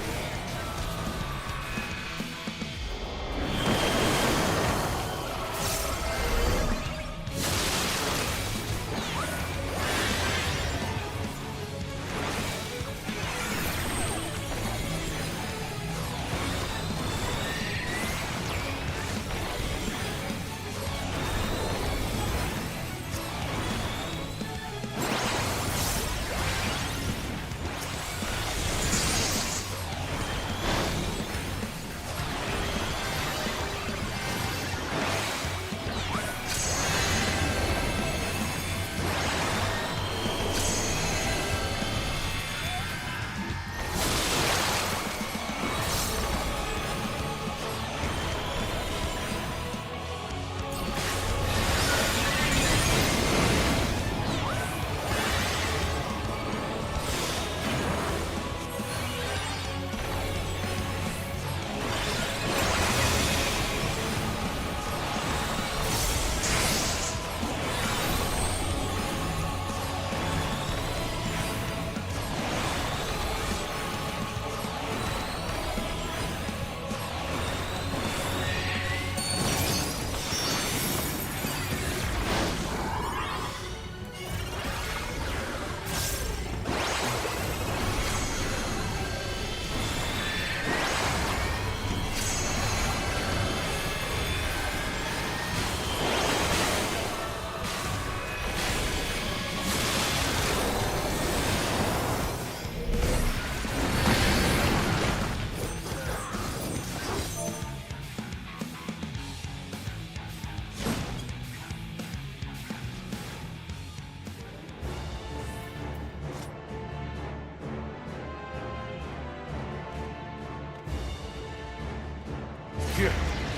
shit.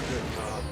Good God.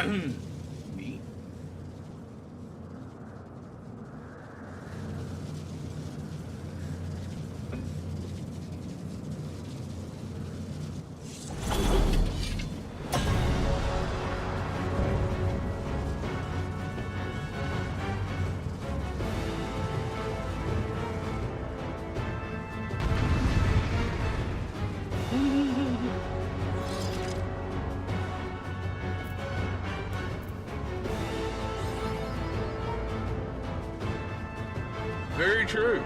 Me? Very true.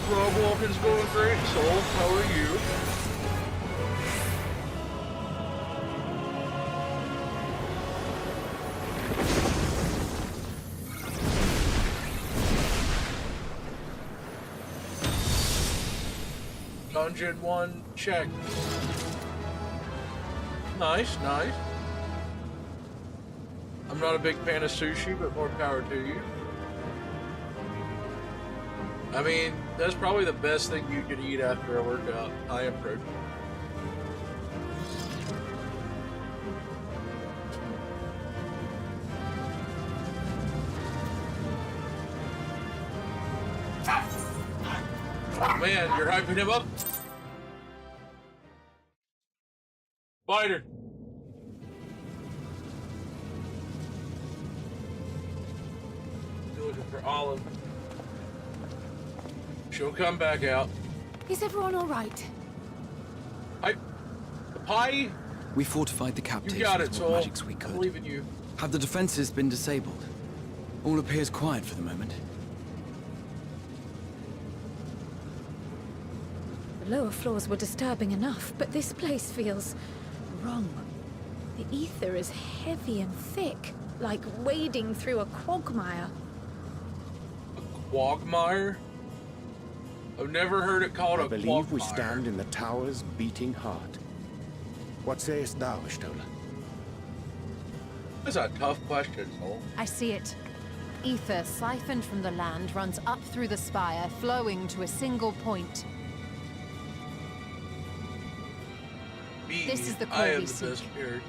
Frog-Walking's going great. Soul, how are you? Dungeon 1 check. Nice, nice. I'm not a big fan of sushi, but more power to you. I mean, that's probably the best thing you could eat after a workout. High in protein. Oh man, you're hyping him up? Biter. Dr. Olive. She'll come back out. Is everyone all right? Pie? We fortified the captives You got with it, what Sol. magics we I could. believe in you. Have the defenses been disabled? All appears quiet for the moment. The lower floors were disturbing enough, but this place feels wrong. The ether is heavy and thick, like wading through a quagmire. A quagmire? I've never heard it called a quagmire. I believe we stand in the tower's beating heart. What sayest thou, Ishtola? That's a tough question, Sol. I see it. Ether siphoned from the land runs up through the spire, flowing to a single point. This is the core I am we the seek. best spirit.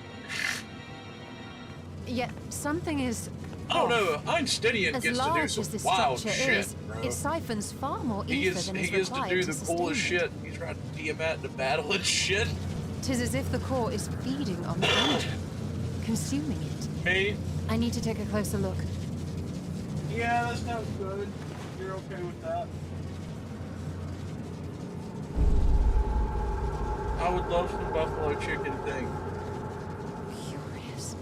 Yet something is. Oh no, Einsteinian As gets to do large some as this wild structure shit, is, bro. it siphons far more He ether gets, than he is gets to required do to the sustain coolest it. shit. He's trying to Tiamat into battle and shit. 'Tis as if the core is feeding on the energy, consuming it. Me? I need to take a closer look. Yeah, that sounds good. You're okay with that? I would love some buffalo chicken thing. Curious.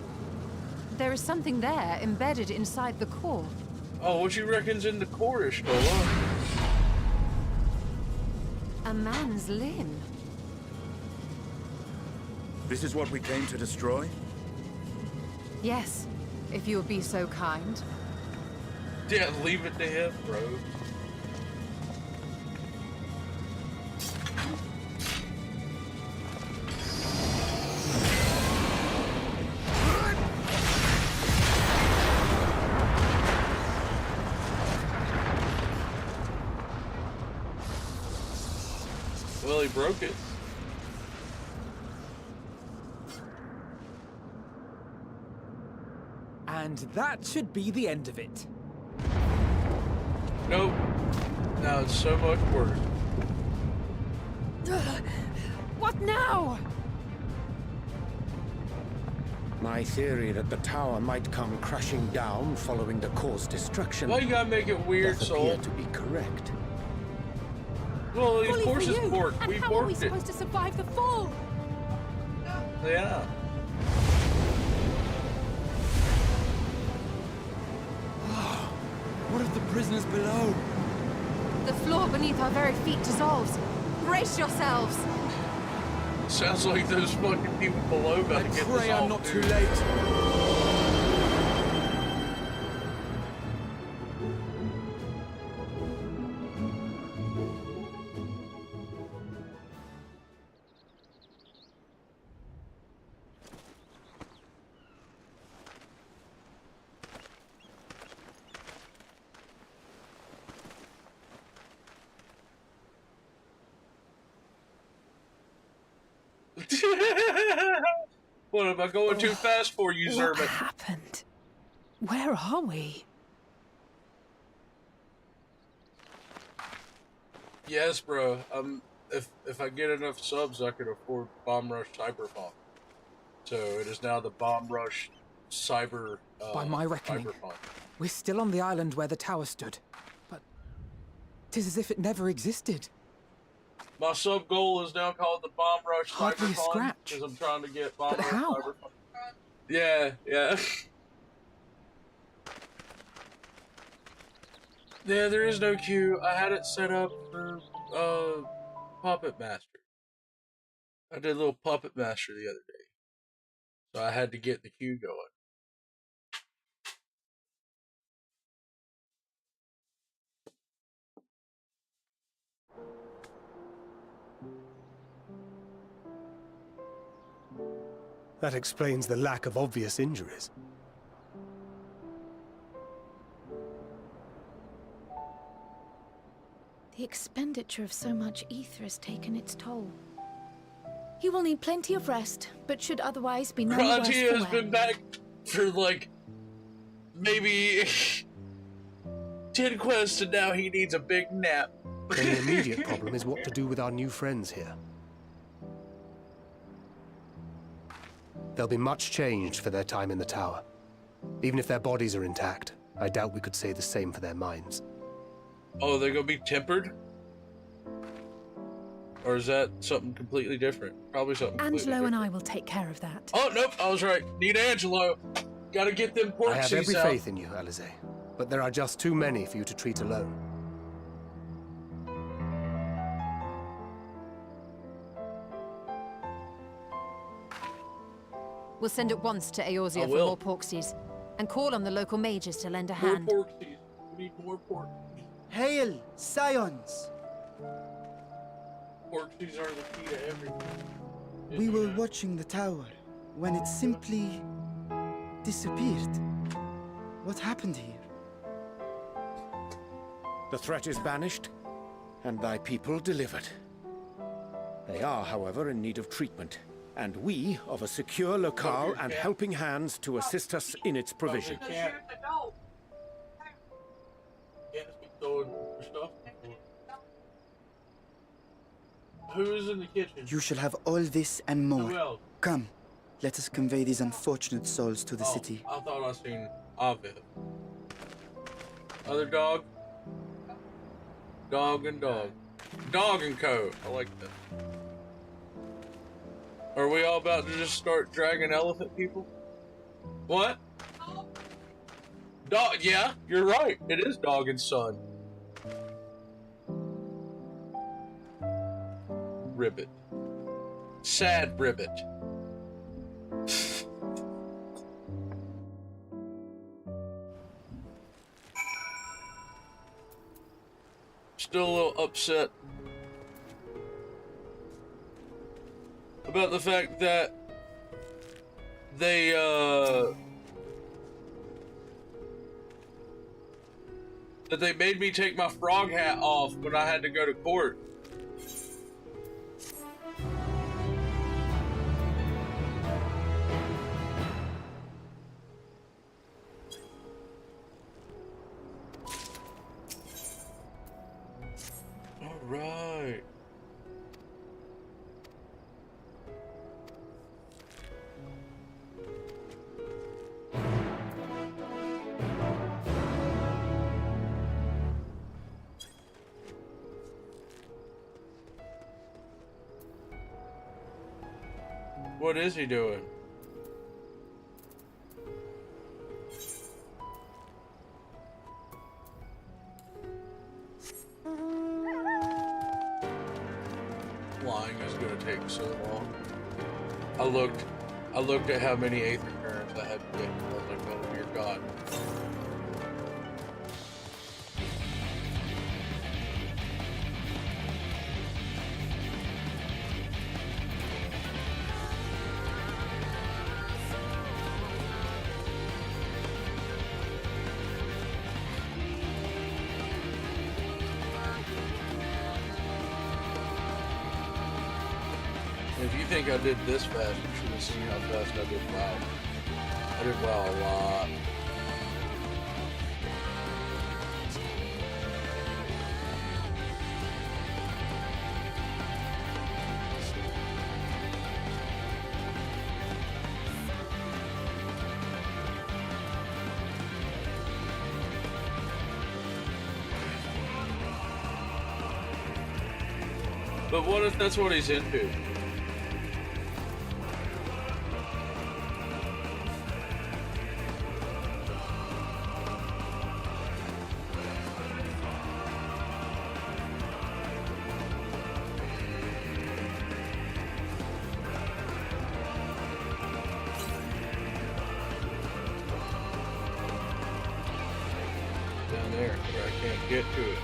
There is something there embedded inside the core. Oh, what you reckon's in the core, Ishtola? A man's limb. This is what we came to destroy? Yes, if you would be so kind. Yeah, leave it to him, bro. Well, he broke it. And that should be the end of it. Nope. Now it's so much worse. What now? My theory that the tower might come crashing down following the core's destruction. Why you gotta make it weird, does Sol? appear to be correct. Well, of Bully course for it's you. pork. And We how are we porked it. supposed to survive the fall? Yeah. What of the prisoners below? The floor beneath our very feet dissolves. Brace yourselves! Sounds like those fucking people below about to get Pray this I'm off, not dude. too late. What, am I going too fast for you, What Zerman? happened? Where are we? Yes, bro. If I get enough subs, I could afford Bomb Rush Cyberpunk. So it is now the Bomb Rush Cyber. By my reckoning, Cyberpunk. we're still on the island where the tower stood. But 'tis as if it never existed. My sub goal is now called the Bomb Rush Hardly a Cyberpunk scratch. because I'm trying to get Bomb But Rush how? Cyberpunk. Yeah, yeah. Yeah, there is no queue. I had it set up for Puppet Master. I did a little Puppet Master the other day. So I had to get the queue going. That explains the lack of obvious injuries. The expenditure of so much ether has taken its toll. He will need plenty of rest, but should otherwise be no worse Grantia for has wear. been back for like maybe 10 quests and now he needs a big nap. Then the immediate problem is what to do with our new friends here. They'll be much changed for their time in the tower, even if their bodies are intact. I doubt we could say the same for their minds. Oh, they're gonna be tempered? Or is that something completely different? Probably something completely Angelo and different. I will take care of that. Oh, nope, I was right. Need Angelo. Gotta get them pork I have seeds every out. faith in you, Alize, but there are just too many for you to treat alone. We'll send at once to Eorzea for more porksies, and call on the local mages to lend a hand. More porksies. We need more pork. Hail, scions! Porksies are the key to everything. We were watching the tower when it simply disappeared. What happened here? The threat is banished, and thy people delivered. They are, however, in need of treatment, and we of a secure locale and helping hands to assist us in its provision. Can't just be throwing stuff. Who's in the kitchen? You shall have all this and more. Who else? Come, let us convey these unfortunate souls to the city. I thought I seen Aviv. Other dog? Dog and dog. Dog and co. I like that. Are we all about to just start dragging elephant people? What? Dog, yeah, you're right. It is dog and son. Ribbit. Sad ribbit. Still a little upset about the fact that they made me take my frog hat off when I had to go to court. All right. What is he doing? Flying is gonna take so long. I looked at how many Aether Currents I had to get. I was like, oh dear God. If you think I did this fast, you should have seen how fast I did WoW. I did WoW a lot. But what if that's what he's into? Down there, where I can't get to it.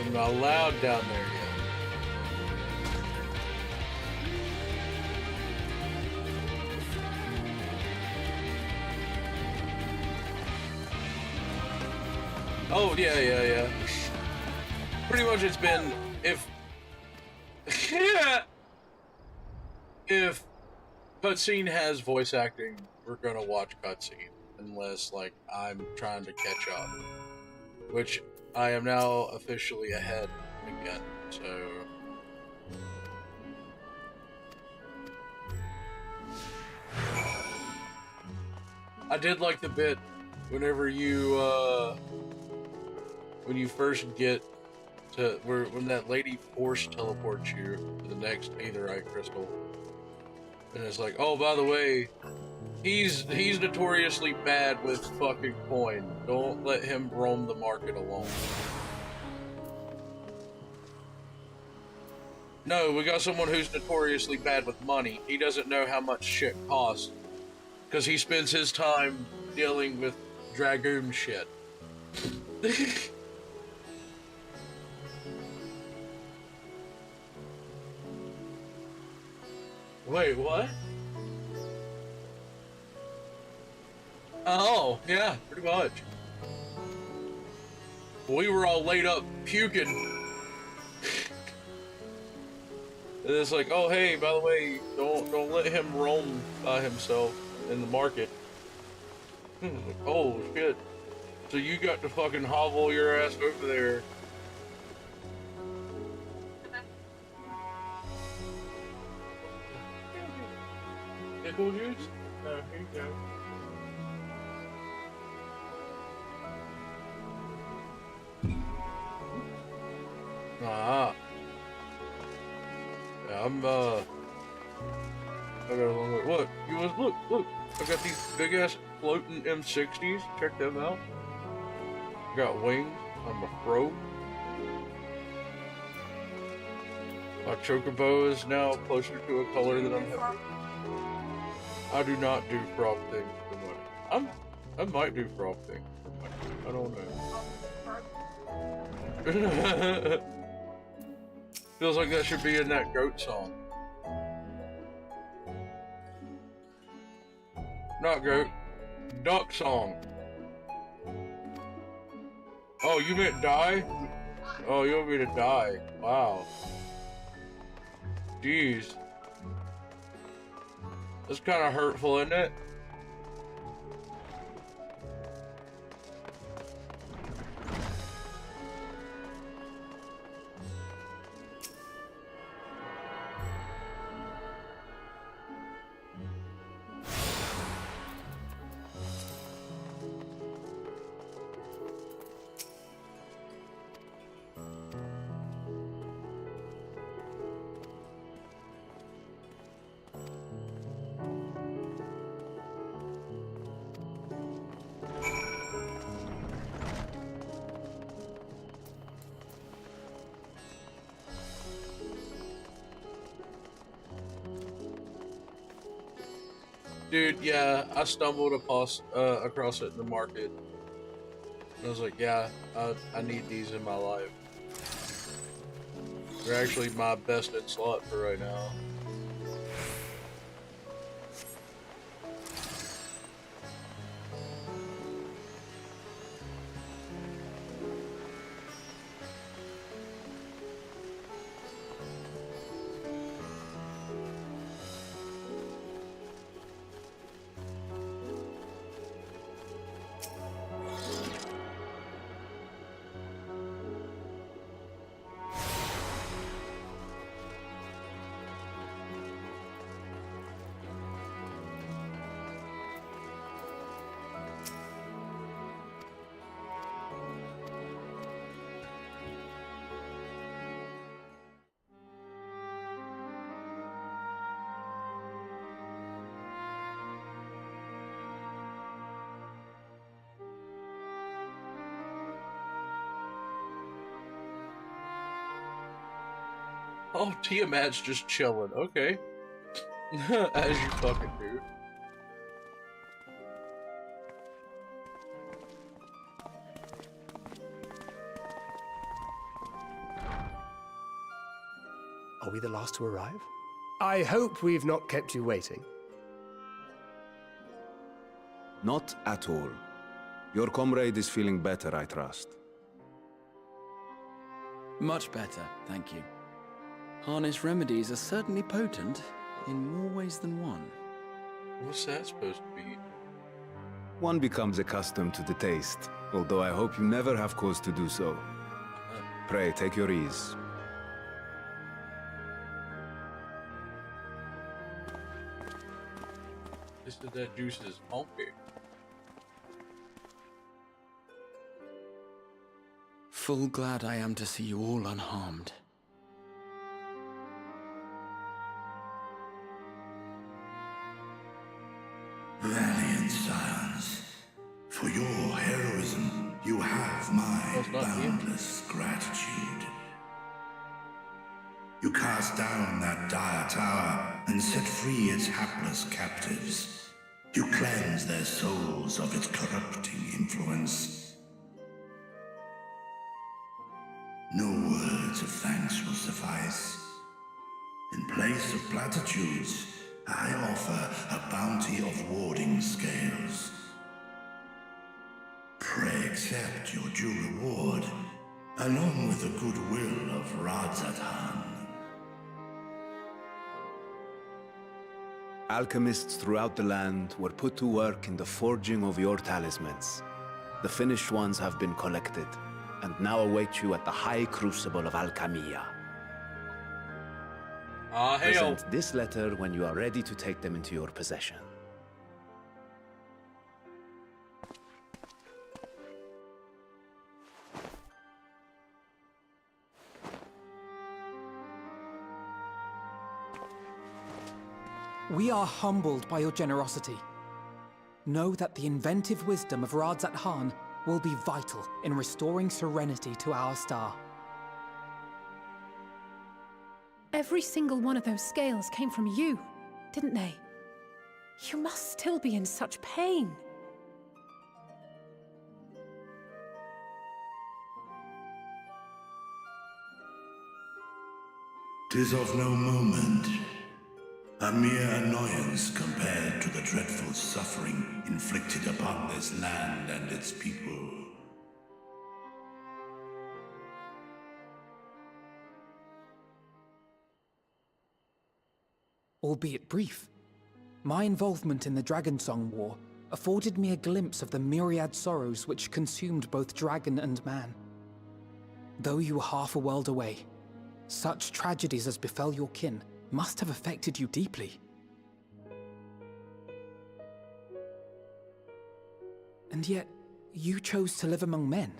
I'm not allowed down there yet. Oh, yeah. Pretty much it's been, if cutscene has voice acting, we're gonna watch cutscene. Unless, like, I'm trying to catch up. Which I am now officially ahead again, so... I did like the bit whenever you when you first get to when that lady force teleports you to the next Aetherite crystal, and it's like, oh, by the way, he's notoriously bad with fucking coin. Don't let him roam the market alone. No, we got someone who's notoriously bad with money. He doesn't know how much shit costs because he spends his time dealing with dragoon shit. Wait, what? Oh, yeah, pretty much. We were all laid up puking. And it's like, oh hey, by the way, don't let him roam by himself in the market. Oh shit. So you got to fucking hobble your ass over there. Pickle juice? Oh, here you go. Ah. Yeah, I got a long way. Look, look. I got these big ass floating M60s. Check them out. I got wings on my throat. My chocobo is now closer to a color that I'm happy. I do not do frog things for money. I might do frog things for money. I don't know. Feels like that should be in that goat song. Not goat. Duck song. Oh, you meant die? Oh, you want me to die? Wow. Jeez. That's kind of hurtful, isn't it? Dude, yeah, I stumbled across it in the market. I was like, yeah, I need these in my life. They're actually my best in slot for right now. Oh, Tiamat's just chilling. Okay. As you fucking do. Are we the last to arrive? I hope we've not kept you waiting. Not at all. Your comrade is feeling better, I trust. Much better, thank you. Harness remedies are certainly potent, in more ways than one. What's that supposed to be? One becomes accustomed to the taste, although I hope you never have cause to do so. Pray, take your ease. This is that juice is funky. Full glad I am to see you all unharmed. Valiant scions, for your heroism, you have my boundless gratitude. You cast down that dire tower and set free its hapless captives. You cleanse their souls of its corrupting influence. No words of thanks will suffice. In place of platitudes, I offer a bounty of warding scales. Pray accept your due reward, along with the goodwill of Radzatan. Alchemists throughout the land were put to work in the forging of your talismans. The finished ones have been collected, and now await you at the High Crucible of Alchemia. Present this letter when you are ready to take them into your possession. We are humbled by your generosity. Know that the inventive wisdom of Radzat will be vital in restoring serenity to our star. Every single one of those scales came from you, didn't they? You must still be in such pain. "'Tis of no moment. A mere annoyance compared to the dreadful suffering inflicted upon this land and its people. Albeit brief, my involvement in the Dragonsong War afforded me a glimpse of the myriad sorrows which consumed both dragon and man. Though you were half a world away, such tragedies as befell your kin must have affected you deeply. And yet, you chose to live among men.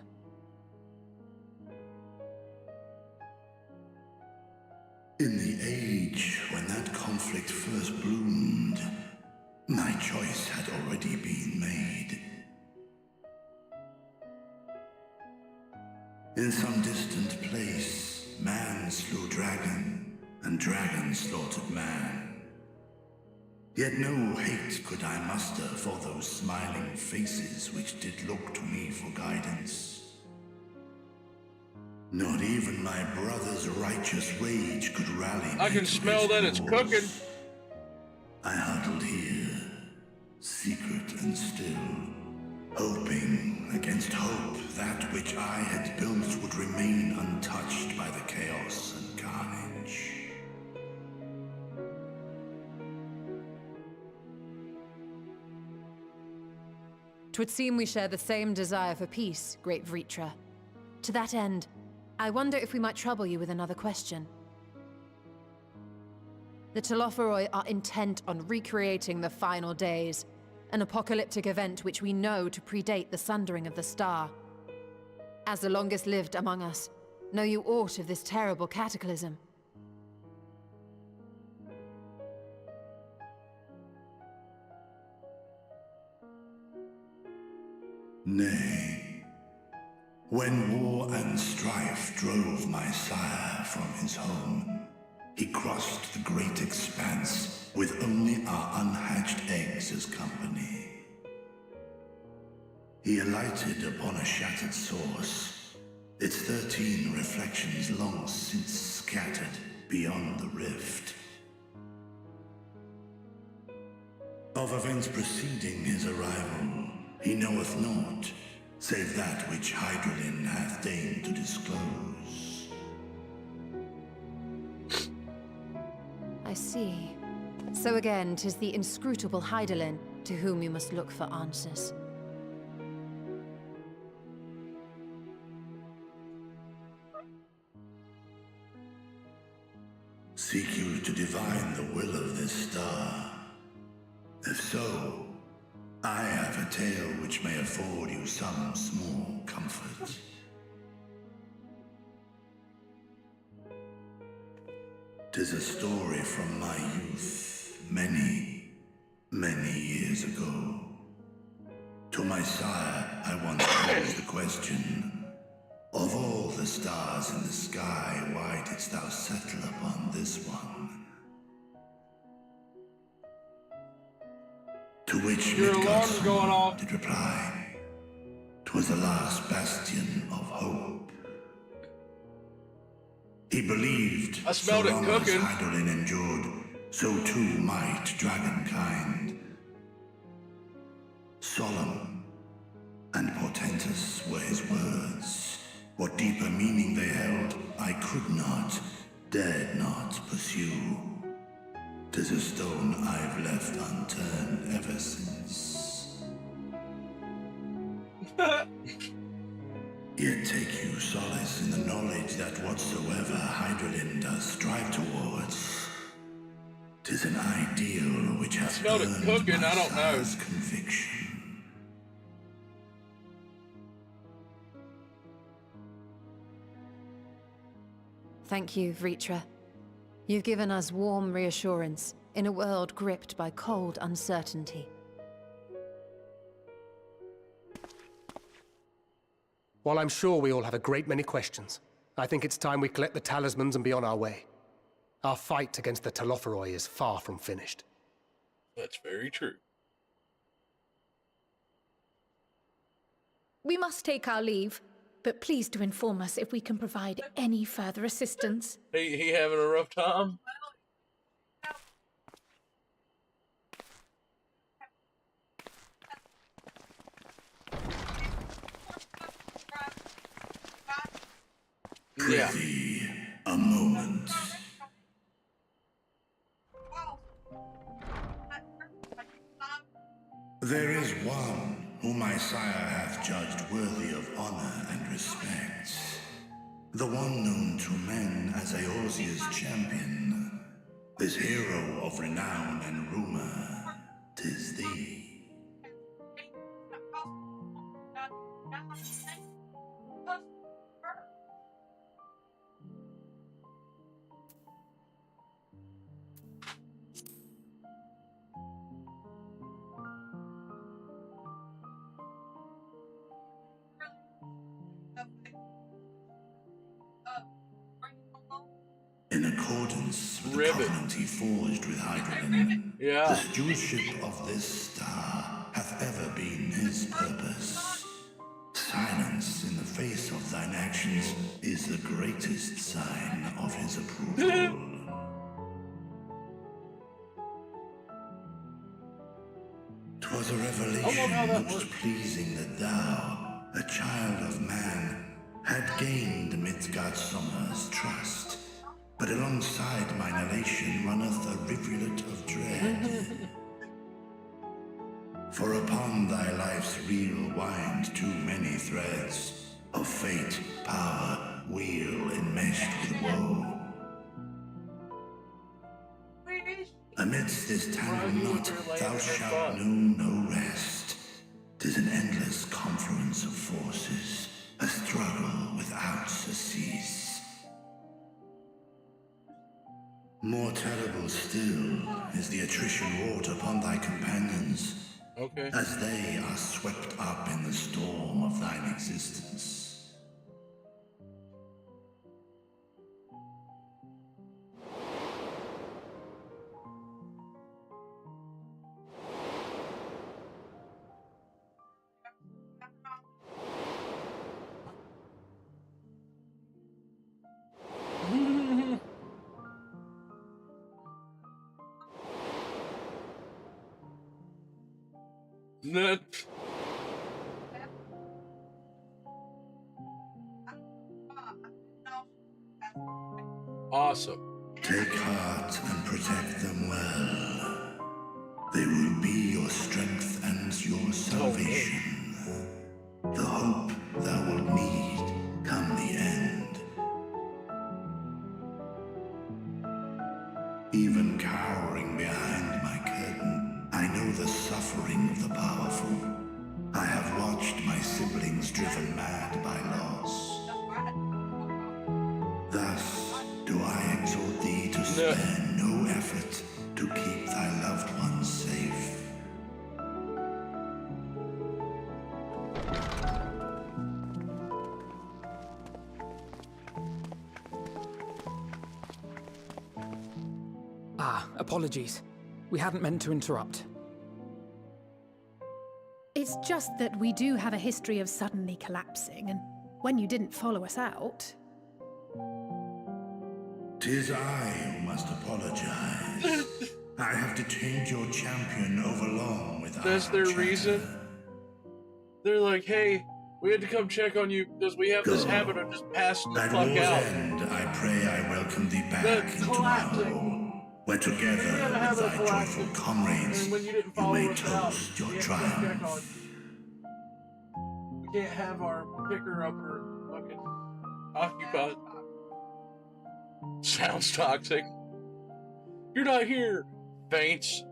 In the age when that conflict first bloomed, my choice had already been made. In some distant place, man slew dragon, and dragon slaughtered man. Yet no hate could I muster for those smiling faces which did look to me for guidance. Not even my brother's righteous rage could rally me. I can smell that it's cooking. I huddled here, secret and still, hoping against hope that which I had built would remain untouched by the chaos and carnage. Twould seem we share the same desire for peace, great Vritra. To that end, I wonder if we might trouble you with another question. The Telophoroi are intent on recreating the final days, an apocalyptic event which we know to predate the sundering of the star. As the longest lived among us, know you aught of this terrible cataclysm? Nay. When war and strife drove my sire from his home, he crossed the great expanse with only our unhatched eggs as company. He alighted upon a shattered source, its 13 reflections long since scattered beyond the rift. Of events preceding his arrival, he knoweth naught, save that which Hydralin hath deigned to disclose. I see. So again, 'tis the inscrutable Hydralin to whom you must look for answers. Seek you to divine the will of this star? If so, I have a tale which may afford you some small comfort. I see. So again, 'tis the inscrutable Hydaelyn to whom you must look for answers. Seek you to divine the will of this star? If so, I have a tale which may afford you some small comfort. 'Tis 'Tis a story from my youth, many, many years ago. To my sire, I once posed the question, of all the stars in the sky, why didst thou settle upon this one? To which Your alarm's Midgard's going off. did reply, 'twas the last bastion of hope. He believed I smelled so it long cooking. as Hydaelyn endured, so too might dragonkind. Solemn and portentous were his words. What deeper meaning they held, I could not, dared not pursue. 'Tis a stone I've left unturned ever since. Yet take you solace in the knowledge that whatsoever Hydaelyn does strive towards, 'tis an ideal which has smelled it earned cooking, my I don't know. sire's conviction. Thank you, Vritra. You've given us warm reassurance in a world gripped by cold uncertainty. While I'm sure we all have a great many questions, I think it's time we collect the talismans and be on our way. Our fight against the Telophoroi is far from finished. That's very true. We must take our leave, but please do inform us if we can provide any further assistance. He having a rough time? Yeah. Prithee, a moment. There is one whom my sire hath judged worthy of honor and respect. The one known to men as Eorzea's champion. This hero of renown and rumor, 'tis thee. In accordance with the covenant he forged with Hydaelyn, the stewardship of this star hath ever been his purpose. Silence in the face of thine actions is the greatest sign of his approval. 'Twas a revelation most pleasing that thou, a child of man, had gained Midgardsormr's trust. But alongside mine elation runneth a rivulet of dread. For upon thy life's reel wind too many threads of fate, power, wheel enmeshed with woe. Amidst this tangled knot thou shalt know no rest. 'Tis an endless confluence of forces, a struggle without surcease. More terrible still is the attrition wrought upon thy companions, as they are swept up in the storm of thine existence. Awesome. Take heart and protect them well. They will be your strength and your salvation. The hope thou wilt need come the end. Even cowering behind my curtain, I know the suffering of the powerful. I have watched my siblings driven mad by loss. Thus do I exhort thee to spare no effort to keep thy loved ones safe. Apologies. We hadn't meant to interrupt. It's just that we do have a history of suddenly collapsing, and when you didn't follow us out... 'Tis I who must apologize. I have detained your champion overlong with That's their reason? They're like, hey, we had to come check on you because we have this habit of just passing the At fuck war's out. end, I pray I welcome thee back into my home, where together with thy joyful comrades, you may toast your triumph. We can't have our picker-upper fucking occupied. Sounds toxic. You're not here. Faints.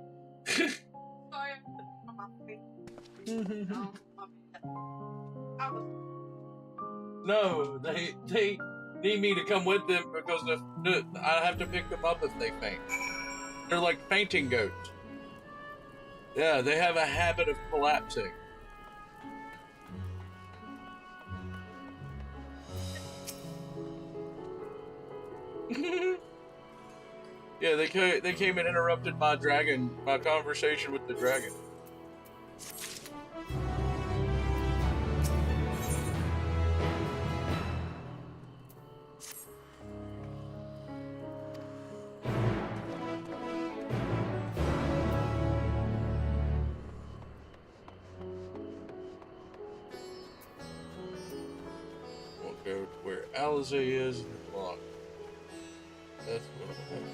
No, they need me to come with them because I have to pick them up if they faint. They're like fainting goats. Yeah, they have a habit of collapsing. Yeah, they came and interrupted my conversation with the dragon. We'll go to where Alize is and block. That's what I'm doing.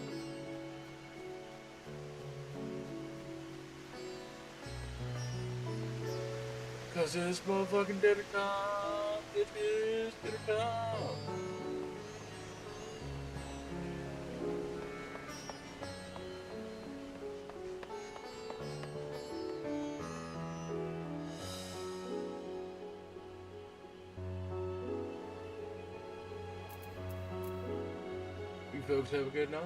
Cause this motherfucking did it come. It is gonna come. You folks have a good night.